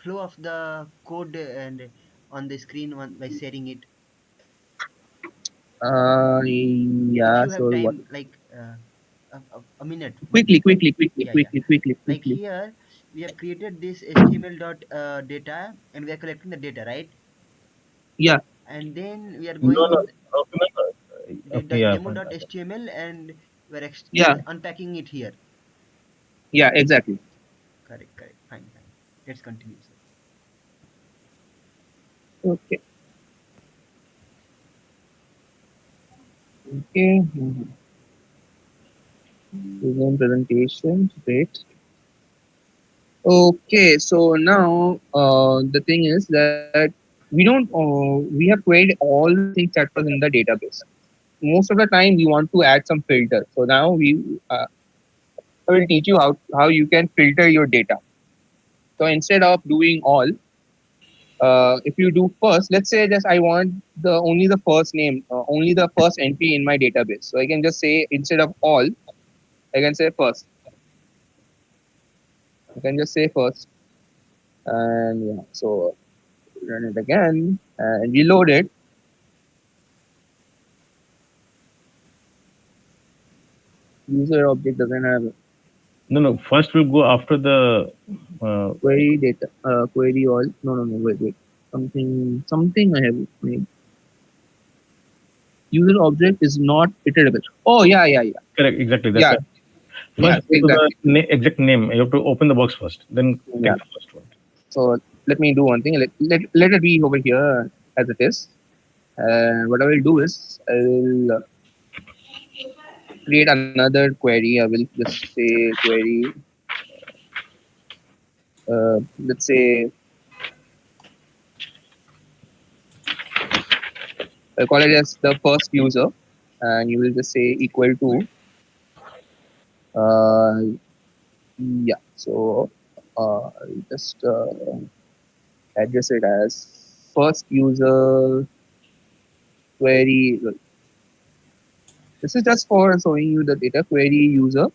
flow of the code and on the screen by sharing it? If Yeah, you have so what? time, like a minute, one. Quickly, quickly, quickly, Yeah, yeah. quickly, quickly, Like quickly. here, we have created this HTML dot data, and we are collecting the data, right? Yeah, And then we are No, going no, with okay, no, no. the Okay, yeah, demo fine. dot html, and we are yeah, unpacking it here. yeah, exactly. Correct, correct. Fine, fine. Let's continue, sir. Okay, okay. Resume presentation. Great. Okay, so now the thing is that we have queried all the things that was in the database. Most of the time, we want to add some filter. So now I will teach you how you can filter your data. So instead of doing all, if you do first, let's say just I want the only the first name, only the first entry in my database. So I can just say instead of all, I can say first. I can just say first, and yeah. So run it again and reload it. User object doesn't have No, no. First, we'll go after the. Uh, query data, query all. No, no, no. Wait. Something I have made. User object is not iterable. Oh yeah, yeah, yeah, Correct, exactly. That's yeah, right. yeah. First, go to the Exactly. exact name. You have to open the box first, then Yeah. take the first one. So let me do one thing. Let it be over here as it is. And what I will do is I will create another query. I will just say query. Let's say I call it as the first user, and you will just say equal to. Uh, yeah. So I'll just address it as first user query. This is just for showing you the data query user.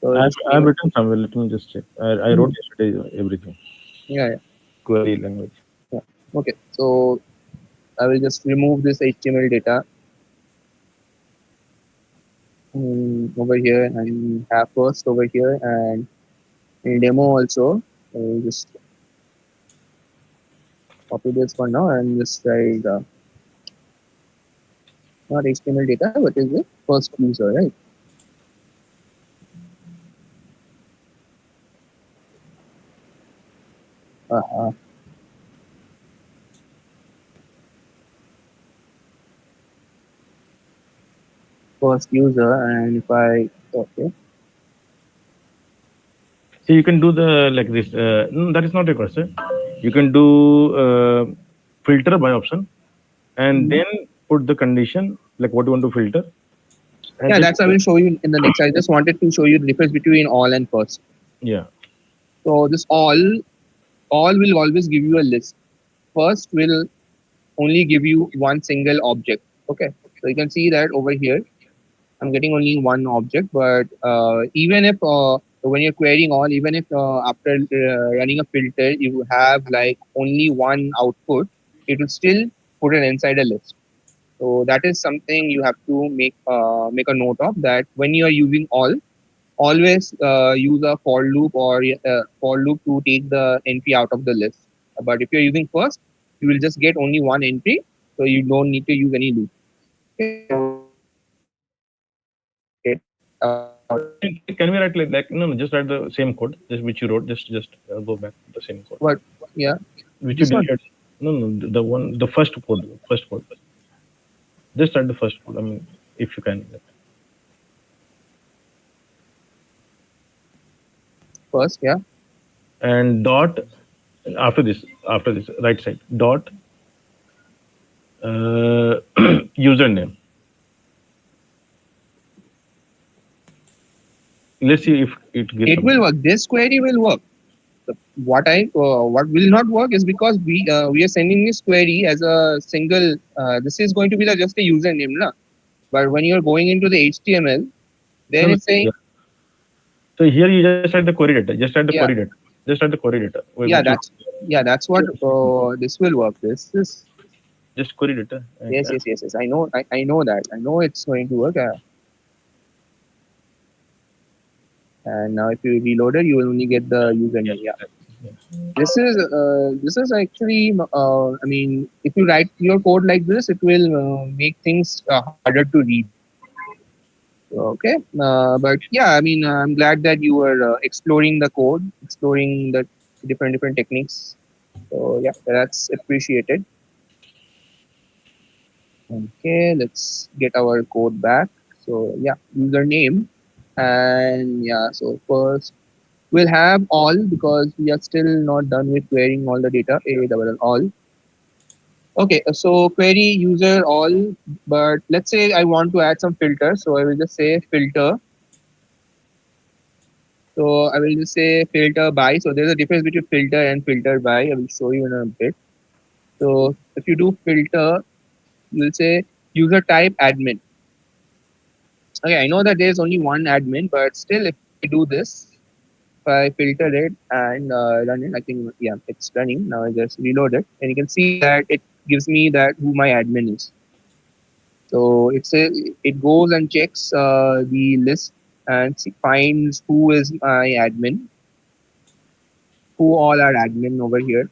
So I'll just I've name it. written somewhere. Let me just check. I wrote Mhm. yesterday everything. Yeah, yeah, Query language. yeah. Okay. So I will just remove this HTML data over here and have first over here and in demo also. I will just copy this for now and just write not HTML data, but is the first user, right? Uh, first user, and if I okay, So you can do the like this. No, that is not a cursor. You can do filter by option, and Mhm. then put the condition like what you want to filter, and Yeah, then that's I will show you in the next. I just wanted to show you the difference between all and first. yeah. So this all will always give you a list. First will only give you one single object. Okay, so you can see that over here I'm getting only one object, but even if when you're querying all, even if after running a filter you have like only one output, it will still put it inside a list. So that is something you have to make a note of, that when you are using all, always use a for loop or for loop to take the entry out of the list. But if you're using first, you will just get only one entry, so you don't need to use any loop. Okay, so get Can we write like no, no, just write the same code just which you wrote. Just go back to the same code what? Yeah, which you this one. deleted. No, no, the one, the first code, first code. Just start the first code. I mean, if you can. First, yeah. And dot after this, right side dot uh, username. Let's see if it gives It will something. work. This query will work. What will not work is because we are sending this query as a single. This is going to be just a username, na? But when you're going into the HTML, No, then no, it's saying, yeah. So here you just add the query data. Just add the query yeah, data. Just add the query data, yeah, which is that's what this will work. This is just query data. And, yes. I know that. I know it's going to work. And now if you reload it, you will only get the yeah, username. Yeah. yeah. This is actually I mean, if you write your code like this, it will make things harder to read. Okay, but yeah, I mean, I'm glad that you were exploring the code, exploring the different techniques. So yeah, that's appreciated. Okay, let's get our code back. So yeah, username, and yeah, so first we'll have all because we are still not done with querying all the data. A double L, all. Okay, so query user all, but let's say I want to add some filter, so I will just say filter. So I will just say filter by. So there's a difference between filter and filter by. I will show you in a bit. So if you do filter, you will say user type admin. Okay, I know that there's only one admin, but still, if I do this, if I filter it and run it, I think yeah, it's running. Now I just reload it, and you can see that it gives me that who my admin is. So it goes and checks the list and finds who is my admin, who all are admin over here.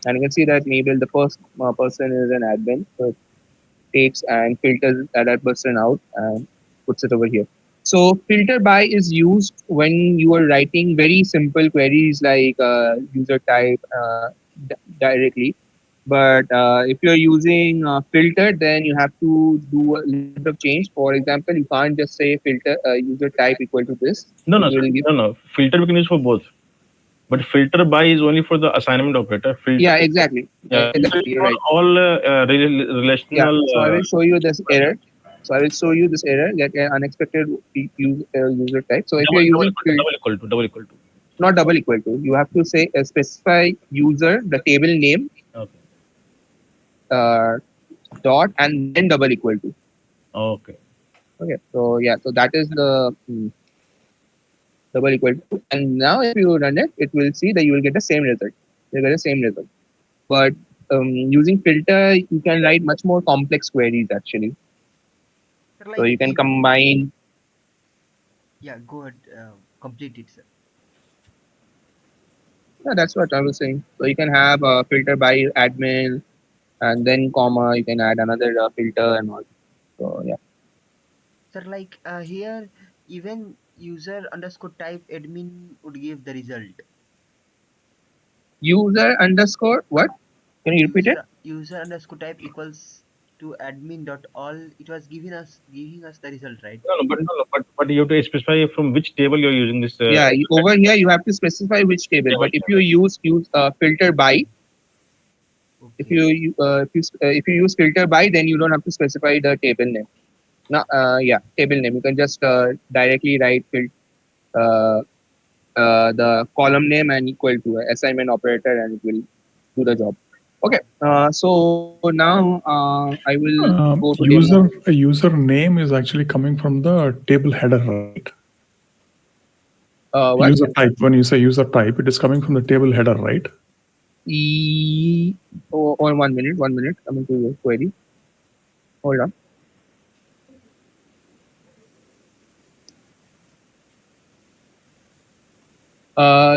And you can see that maybe the first person is an admin. So it takes and filters that person out and puts it over here. So filter by is used when you are writing very simple queries like user type directly. But if you're using filter, then you have to do a little bit of change. For example, you can't just say filter user type equal to this. No, It no, will sorry. give. No, no. Filter we can use for both. But filter by is only for the assignment operator. Filter, Yeah, exactly. yeah, Exactly. You're for right. all Yeah. relational. So I will show you this error. So I will show you this error, get an unexpected user type. So if you're using Double equal to. not double equal to, you have to say specify user, the table name, Okay. uh, dot, and then double equal to. Okay. Okay. So yeah. So that is the double equal to. And now if you run it, it will see that you will get the same result. You get the same result. But using filter, you can write much more complex queries actually. Sir, So like you can even combine. yeah, go ahead, complete it, sir. Yeah, that's what I was saying. So you can have a filter by admin and then comma. You can add another filter and all. So yeah, Sir, like here, even user underscore type admin would give the result. user underscore what? Can you repeat it? User underscore type equals to admin dot all. It was giving us the result, right? No, no, but you have to specify from which table you're using this. Yeah, over here you have to specify which table. But if you use filter by, Okay. if you use filter by, then you don't have to specify the table name. No, yeah, table name. You can just directly write uh, the column name and equal to assignment operator, and it will do the job. Okay. So now I will go to demo. User name is actually coming from the table header, right? What? User type. When you say user type, it is coming from the table header, right? Or 1 minute. 1 minute. Coming to your query. Hold on.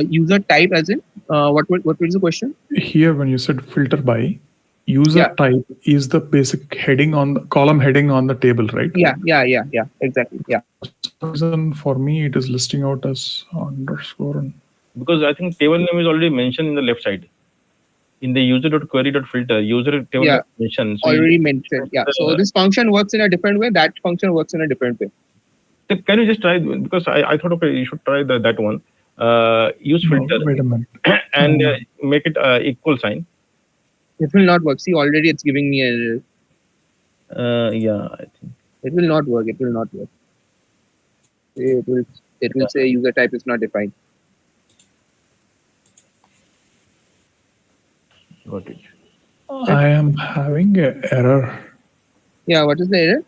User type as in what was the question? Here, when you said filter by, user Yeah, type is the basic heading on the column heading on the table, right? yeah. Exactly. Yeah. For some reason, for me, it is listing out as underscore. And Because I think table name is already mentioned in the left side. in the user.query.filter, user table Yeah, has mentioned. So already mentioned. Yeah. So uh, this function works in a different way. That function works in a different way. can you just try, because I thought, okay, you should try that one. Use No, filter wait a minute. and Uh, make it equal sign. It will not work. See, already it's giving me a. Yeah, I think. It will not work. It will not work. It will. It will say user type is not defined. Got it. Right? I am having an error. Yeah. What is the error?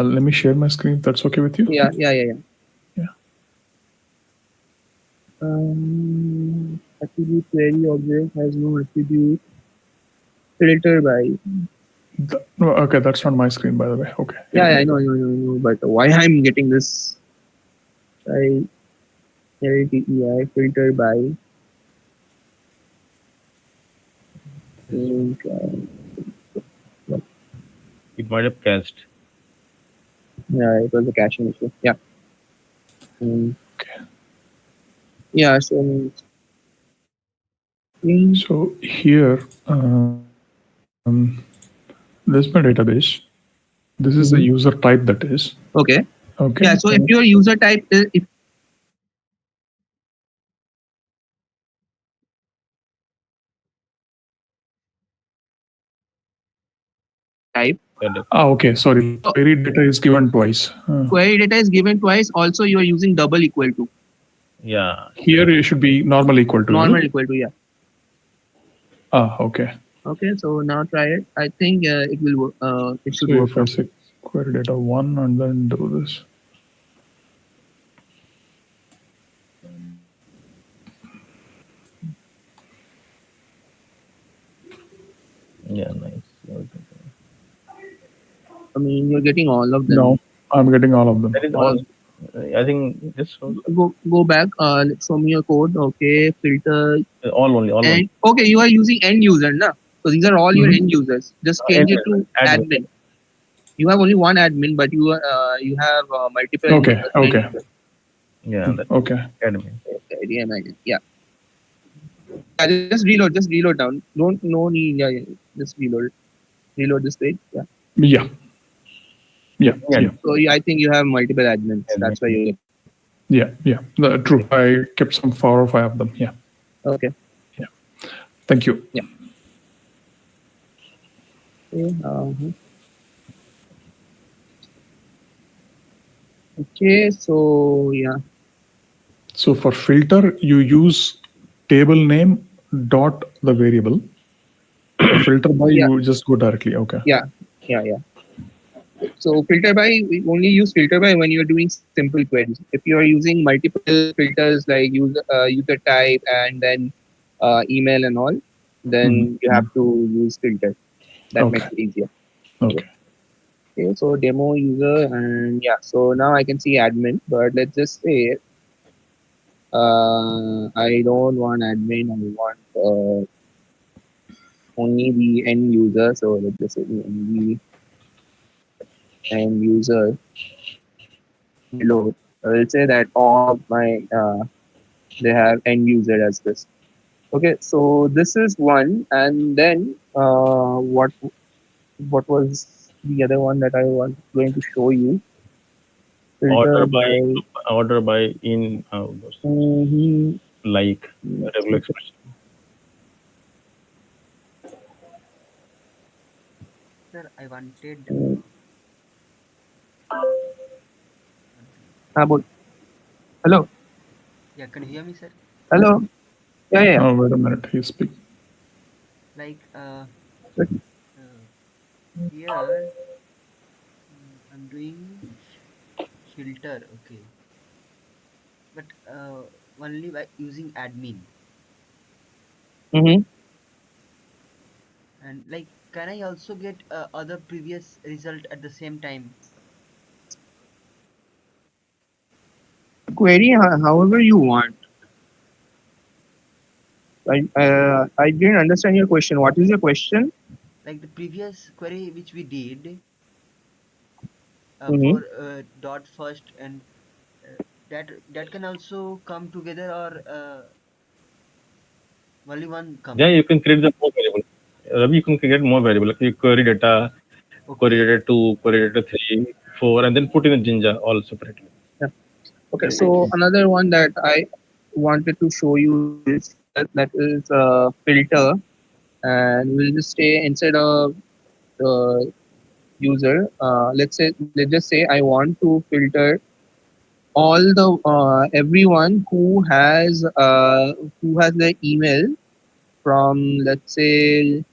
Let me share my screen if that's okay with you. Yeah. Yeah. Yeah. Yeah. Yeah. Attribute query object has no attribute filter by. No, okay, that's not my screen, by the way. Okay. Yeah. Yeah, I know. I know. I know. I know. But why I'm getting this? I LTEI filter by. It might have cached. Yeah, it was a caching issue. Yeah. Mm, Okay. yeah. So So here, this is my database. This is the user type that is. okay. Okay. Yeah. So if your user type is if type, Okay. Sorry. The so query data is given twice. query data is given twice. Also, you are using double equal to Yeah, Here it should be normal equal to, is it? normal equal to. Yeah. Okay. Okay. So now try it. I think it will work. It So should work if I now. say query data one and then do this. yeah, nice. Okay. I mean, you're getting all of them. No, I'm getting all of them. That is All all. I think this was go back. Show me your code. Okay. Filter all only. and okay. You are using end user, na? So these are all your Mhm. end users. Just And change it to admin. admin. You have only one admin, but you have multiple Okay. users in end Okay. user. Yeah, that Okay. admin. Okay, yeah, imagine. Yeah. Yeah, just reload. Just reload down. Don't no need. Yeah, yeah. Just reload. Reload this page. Yeah. Yeah. Yeah. Yeah, Yeah. So I think you have multiple admins. That's why admin. you're getting. Yeah. Yeah. True. I kept some 4 or 5 of them. Yeah. Okay. Yeah. Thank you. Yeah. Okay. Okay. So yeah. So for filter, you use table name dot the variable. For filter by, Yeah. you just go directly. Okay. Yeah. Yeah. Yeah. So filter by, we only use filter by when you're doing simple queries. If you are using multiple filters like user type and then email and all, Mhm. then you have to use filter. That makes Okay. it easier. Okay. Okay, so demo user and yeah. So now I can see admin, but let's just say I don't want admin. I want only the end user. So let's just say only end user below. I will say that all of my they have end user as this. Okay, so this is one, and then what was the other one that I was going to show you? Filter Order by by. in those Mhm. like regular expression. Sir, I wanted one second. How about hello? Yeah, can you hear me, sir? Hello? Yeah, yeah. Oh, wait a minute. He's speaking. Like Yeah. uh, here I'm doing filter, okay, but only by using admin. Mm-hmm. And like, can I also get other previous result at the same time? Query however you want. I didn't understand your question. What is your question? Like the previous query which we did Mm-hmm. for dot first, and that can also come together, or Only one Yeah, comes. you can create the more variable. Ravi, you can create more variable. Like you query data, query Okay. data 2, query data 3, 4, and then put in the Jinja all separately. Yeah. Okay, Yeah, that so is. another one that I wanted to show you is that is filter, and we'll just stay inside of the user. Let's just say I want to filter all the everyone who has the email from, let's say,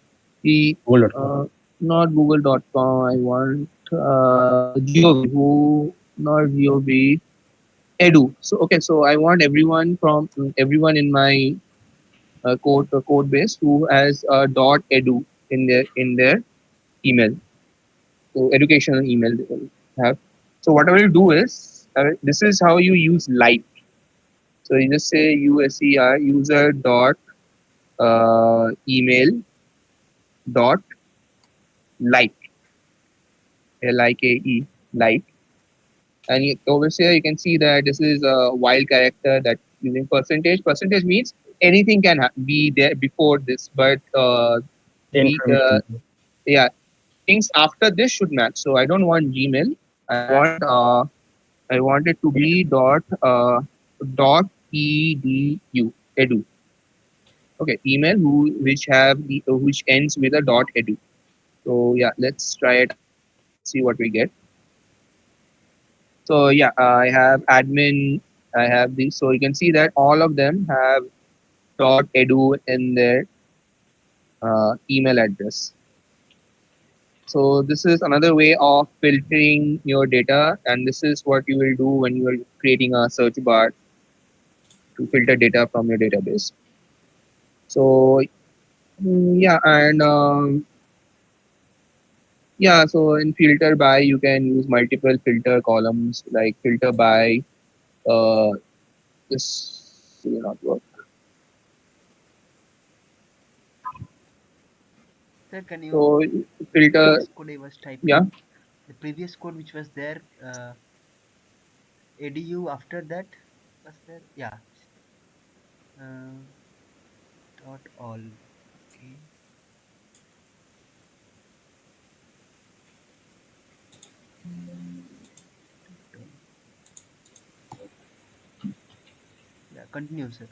the Google.com. uh, not google.com. I want gov, who not gov, edu. So okay, so I want everyone in my code base who has dot edu in their email. So educational email they will have. So what I will do is, this is how you use light. So you just say user user dot email dot like, like, like, and over here you can see that this is a wild character that using percentage. Percentage means anything can be there before this, but the Information. yeah, things after this should match. So I don't want Gmail. I want it to be dot edu edu. Okay, email which ends with a dot edu. So yeah, let's try it out. Let's see what we get. So yeah, I have admin. I have these. So you can see that all of them have dot edu in their email address. So this is another way of filtering your data, and this is what you will do when you are creating a search bar to filter data from your database. So yeah, and yeah, so in filter by you can use multiple filter columns, like filter by uh, this will not work. Sir, can you So the filter, previous code I was yeah, typing, the previous code which was there, edu after that was there? Yeah. Uh, dot all. Okay. Dot all. Yeah. Continue, sir.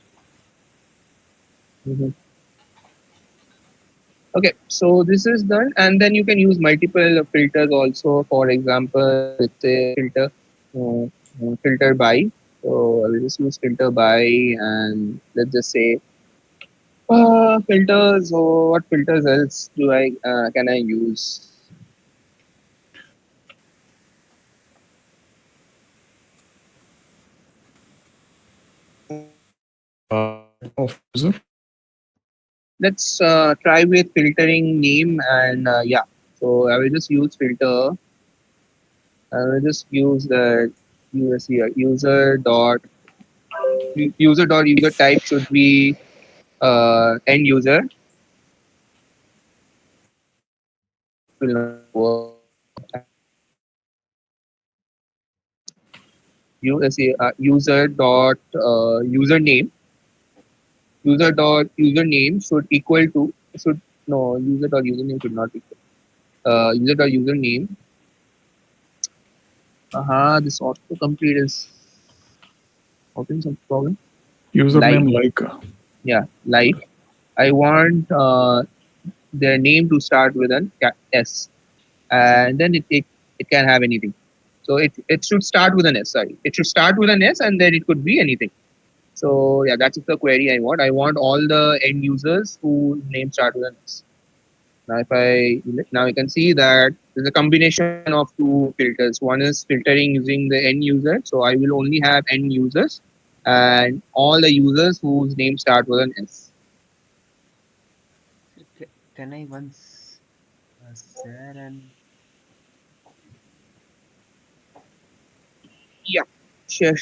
mhm. Okay, so this is done, and then you can use multiple filters also. For example, let's say uh, filter by. So I will just use filter by, and let's just say filters. Or what filters else do I can I use? Of user. Let's try with filtering name, and yeah. So I will just use filter. I will just use the user type should be end user. Will not work. And user dot username. User dot username should equal to should no user dot username should not equal. User dot username. This autocomplete is having some problem. Like, Username like yeah, like I want their name to start with an S, and then it can have anything. So it should start with an S. Sorry, it should start with an S, and then it could be anything. So yeah, that's the query I want. I want all the end users whose name start with an S. Now you can see that there's a combination of two filters. One is filtering using the end user, so I will only have end users and all the users whose name start with an S. Sir, can I once share and Yeah, sure.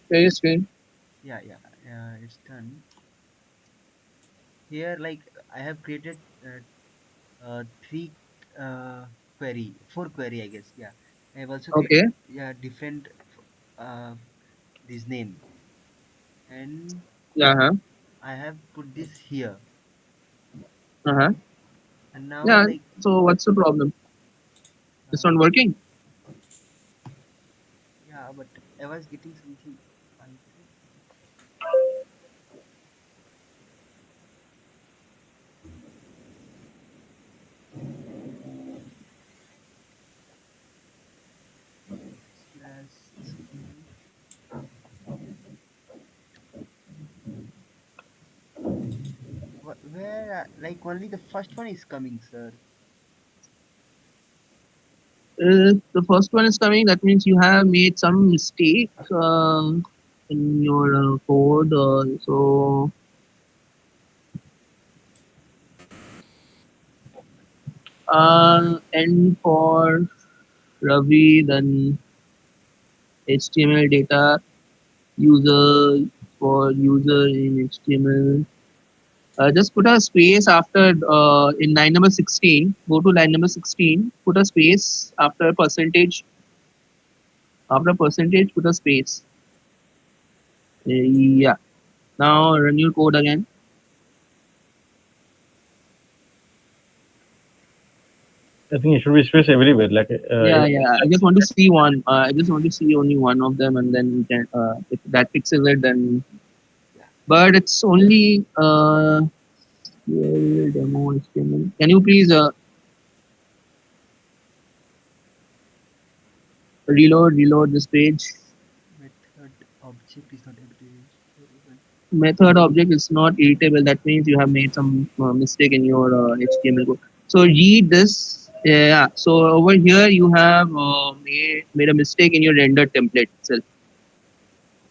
Share your screen. yeah, yeah, it's done. Here, like I have created three four query, I guess. Yeah. I have also Okay. created, yeah, different uh, this name, and Yeah. Huh. I have put this here. Uh-huh. And now, Yeah. like, So what's the problem? It's not uh, working. yeah, but I was getting something unclear. Slash html. Where, like, only the first one is coming, sir. The first one is coming. That means you have made some mistake in your code. So and for Ravi, then HTML data user for user in HTML. Just put a space after in line number 16. Go to line number 16. Put a space after percentage. After percentage, put a space. Yeah. Now run your code again. I think it should be space everywhere. Like Yeah, yeah. I just want to see one. I just want to see only one of them, and then we can. If that fixes it, then. Yeah. But it's only demo HTML. Can you please reload this page? Method object is not able. Method object is not editable. That means you have made some mistake in your HTML code. So read this. Yeah. So over here you have made a mistake in your render template itself.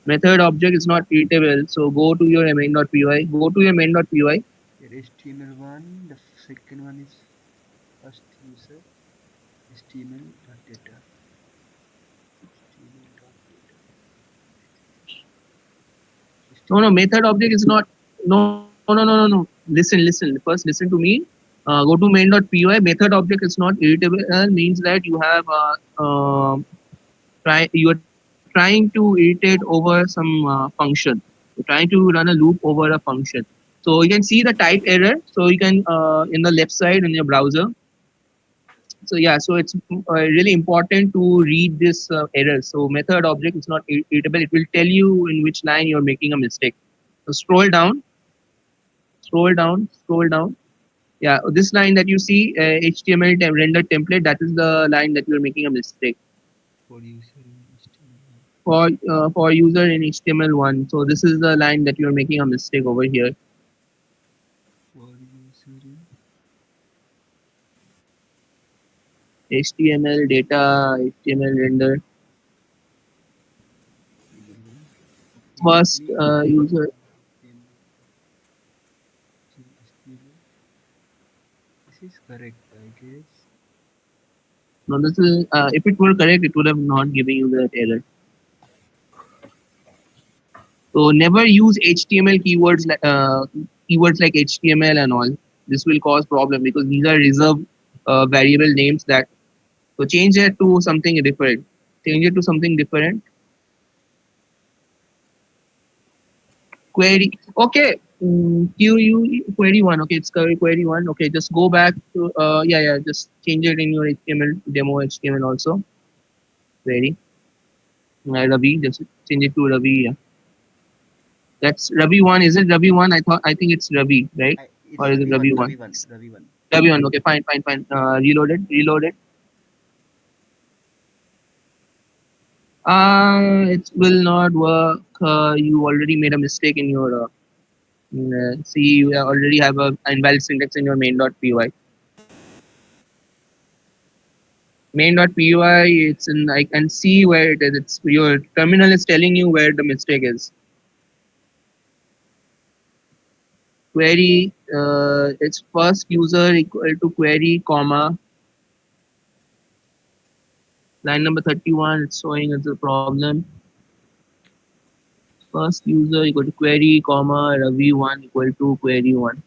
Method object is not editable. So go to your main.py. Go to your main.py. Here, HTML1. The second one is first user. HTML.data. HTML.data. No, no, HTML. method object is not. No, no, no, no, no. Listen. First, listen to me. Go to main.py. Method object is not editable. Means that you have you are trying to iterate over some function. You're trying to run a loop over a function. So you can see the type error. So you can in the left side in your browser. So yeah, so it's really important to read this error. So method object is not editable. It will tell you in which line you're making a mistake. So scroll down. Yeah, this line that you see, HTML render template, that is the line that you're making a mistake For user in HTML1. for user in HTML1. So this is the line that you're making a mistake over here. For user in HTML data, HTML render. HTML1. First Simply user. HTML. This is correct, I guess. No, this is if it were correct, it would have not given you that error. So never use HTML keywords like HTML and all. This will cause problem because these are reserved variable names that. So change it to something different. Change it to something different. Query. Okay. Query one. Okay, it's query one. Okay, just go back to yeah. Just change it in your HTML demo HTML also. Query. Ravi. Just change it to Ravi. Yeah. That's Ravi one. Is it Ravi one? I think it's Ravi, right? It's Or is it Ravi Ravi one. one? Ravi one. Ravi one. Ravi one. Okay, fine. Reload it. Reload it. It will not work. You already made a mistake in your. See, you already have a invalid syntax in your main.py. Main.py. It's in. I can see where it is. It's your terminal is telling you where the mistake is. Query. It's first user equal to query comma line number 31. It's showing as a problem. First user equal to query comma Ravi1 equal to query one.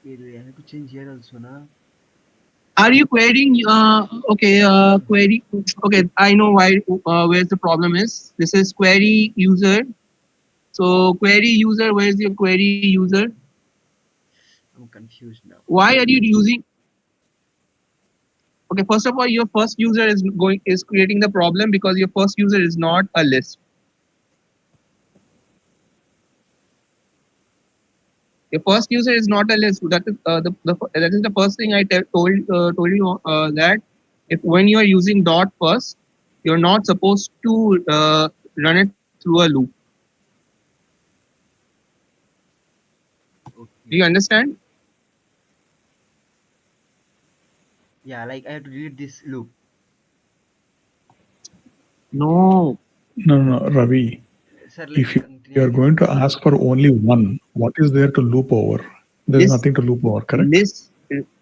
Wait, wait, I have to change here also, na? Are you querying? Okay, query. Okay, I know why. Where the problem is. This is query user. So query user. Where's your query user? I'm confused now. Why are you using? Okay, first of all, your first user is creating the problem because your first user is not a list. Your first user is not a list. That is that is the first thing I told you that if when you are using dot first, you're not supposed to run it through a loop. Do you Okay. understand? Yeah, like I have to delete this loop. No. No, no, no, Ravi. Sir, like If you are continue, going I to can. ask for only one, what is there to loop over? There's nothing to List, loop over, correct? list,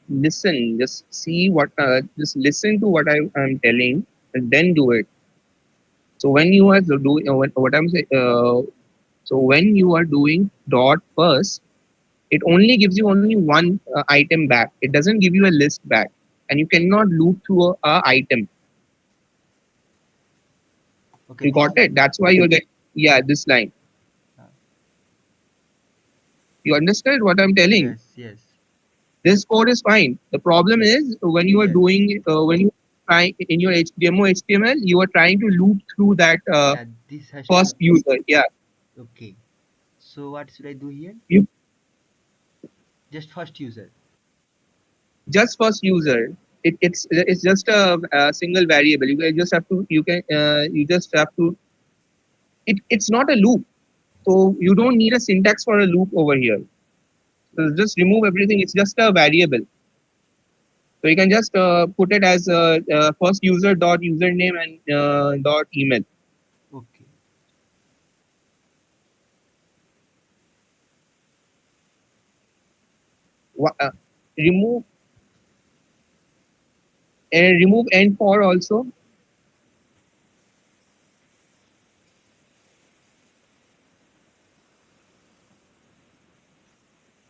listen. Just see what. Just listen to what I'm telling, and then do it. So when you are doing what I'm saying. So when you are doing dot first, it only gives you only one item back. It doesn't give you a list back, and you cannot loop through a item. Okay, You this got it? line. That's why you're getting, yeah, this line. Uh, You understand what I'm telling? yes, yes, This code is fine. The problem is when you are yes. doing when you try in your demo HTML, you are trying to loop through that Yeah, this has to. first user. Yeah, Okay. So what should I do here? you Just first user. just first user. It's just a single variable. You can just have to you can you just have to. It's not a loop, so you don't need a syntax for a loop over here. So just remove everything. It's just a variable. So you can just put it as first user dot username and dot email. Okay. Remove and remove end for also.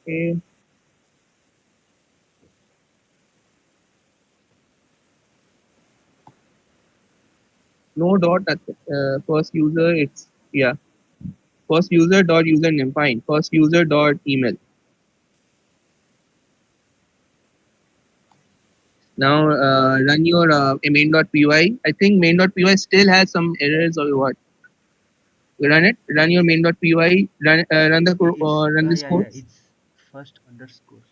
Okay. No dot at first user. It's yeah. First user dot username. Fine. First user dot email. Now run your main.py. I think main.py still has some errors or what. Run it. Run your main.py. It's Run this yeah, code. yeah. It's first underscore.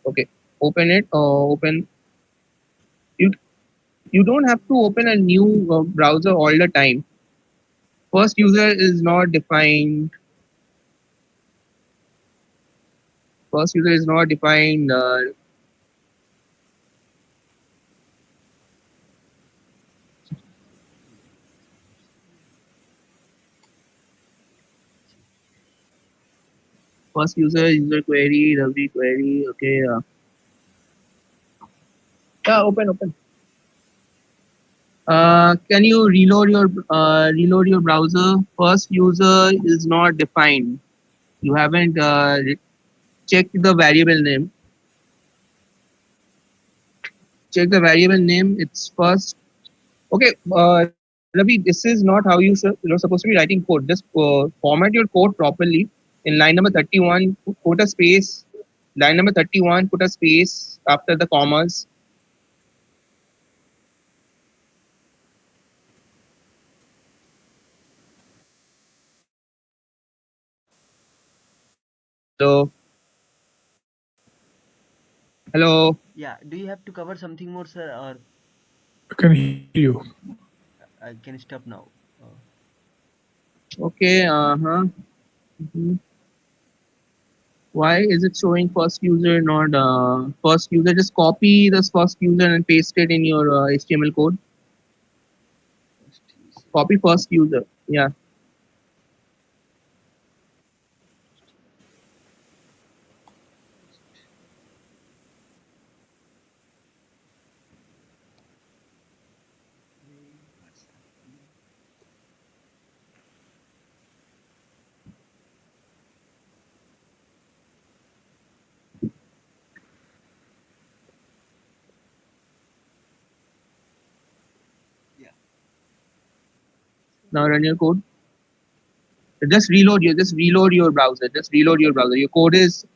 Okay. Open it. Open. You you don't have to open a new browser all the time. First user is not defined. First user is not defined. First user query, Ravi query. Okay. Yeah, open. Can you reload your browser? First user is not defined. You haven't checked the variable name. Check the variable name. It's first. Okay, Ravi, this is not how you're supposed to be writing code. Just format your code properly. In line number 31, put a space. Line number 31, put a space after the commas. So, hello. Yeah. Do you have to cover something more, sir, or I can hear you. I can stop now? Okay, uh-huh. Mhm. Why is it showing first user, not first user? Just copy this first user and paste it in your HTML code. First user. Copy first user. Yeah. Now run your code. Just reload your browser. Just reload your browser. Your code is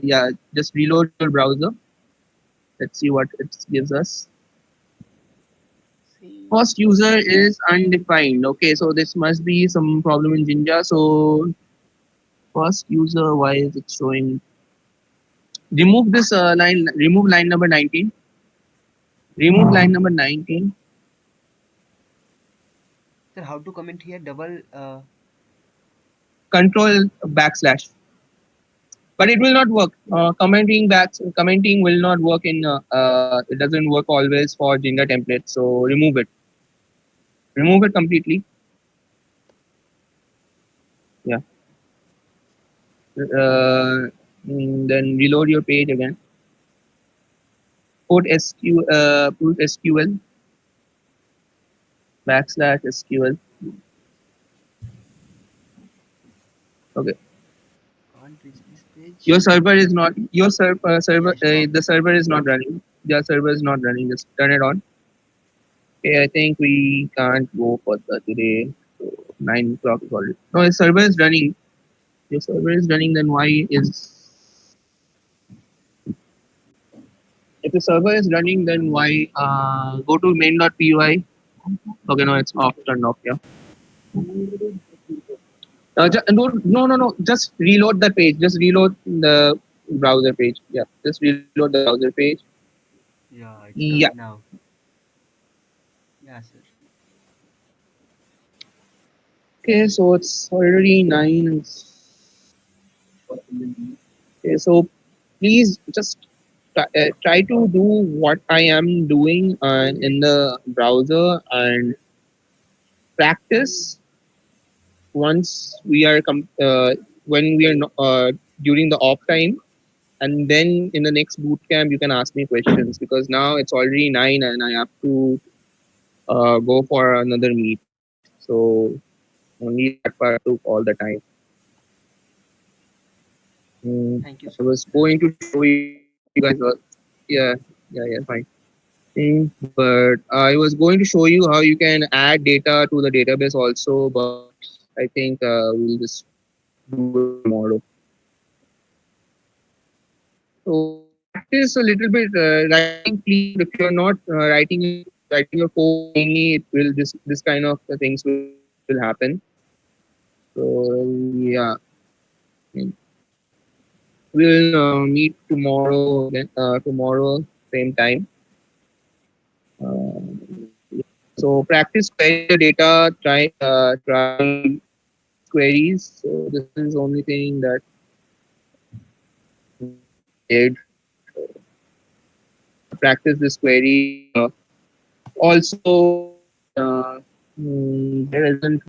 yeah. Just reload your browser. Let's see what it gives us. See, First user is undefined. Okay, so this must be some problem in Jinja. So first user, why is it showing? Remove this line. Remove line number 19. Remove line number 19. sir, how to comment here? Double. Control backslash. But it will not work. Commenting will not work in. It doesn't work always for Jinja template. So remove it. Remove it completely. Yeah. Then reload your page again. Put SQL backslash SQL. Okay. Can't reach this Your page. server is not your server. Yeah, stop. The server is not running. Your server is not running. Just turn it on. Okay. I think we can't go further today. So 9 o'clock is already. No, the server is running. Your server is running. Then why is if the server is running? Then why go to main.py? Okay. No, it's off. Turned off. Yeah. No. Just reload the page. Just reload the browser page. Yeah. Just reload the browser page. Yeah, it's Yeah. coming now. Yeah, sir. Okay. So it's already 9. Okay. So please just try to do what I am doing in the browser and practice once we are when we are during the off time, and then in the next boot camp you can ask me questions because now it's already 9 and I have to go for another meet. So only that part took all the time. Thank you I so much, was sir. going to show you guys. Yeah, yeah, fine. But I was going to show you how you can add data to the database also, but I think we'll just do it tomorrow. So practice a little bit writing, please. If you're not writing your code cleanly, it will this kind of things will happen. So yeah, we'll meet tomorrow again. Tomorrow same time. So practice querying the data. Try queries. So this is the only thing that I did. Practice this query. Also, there isn't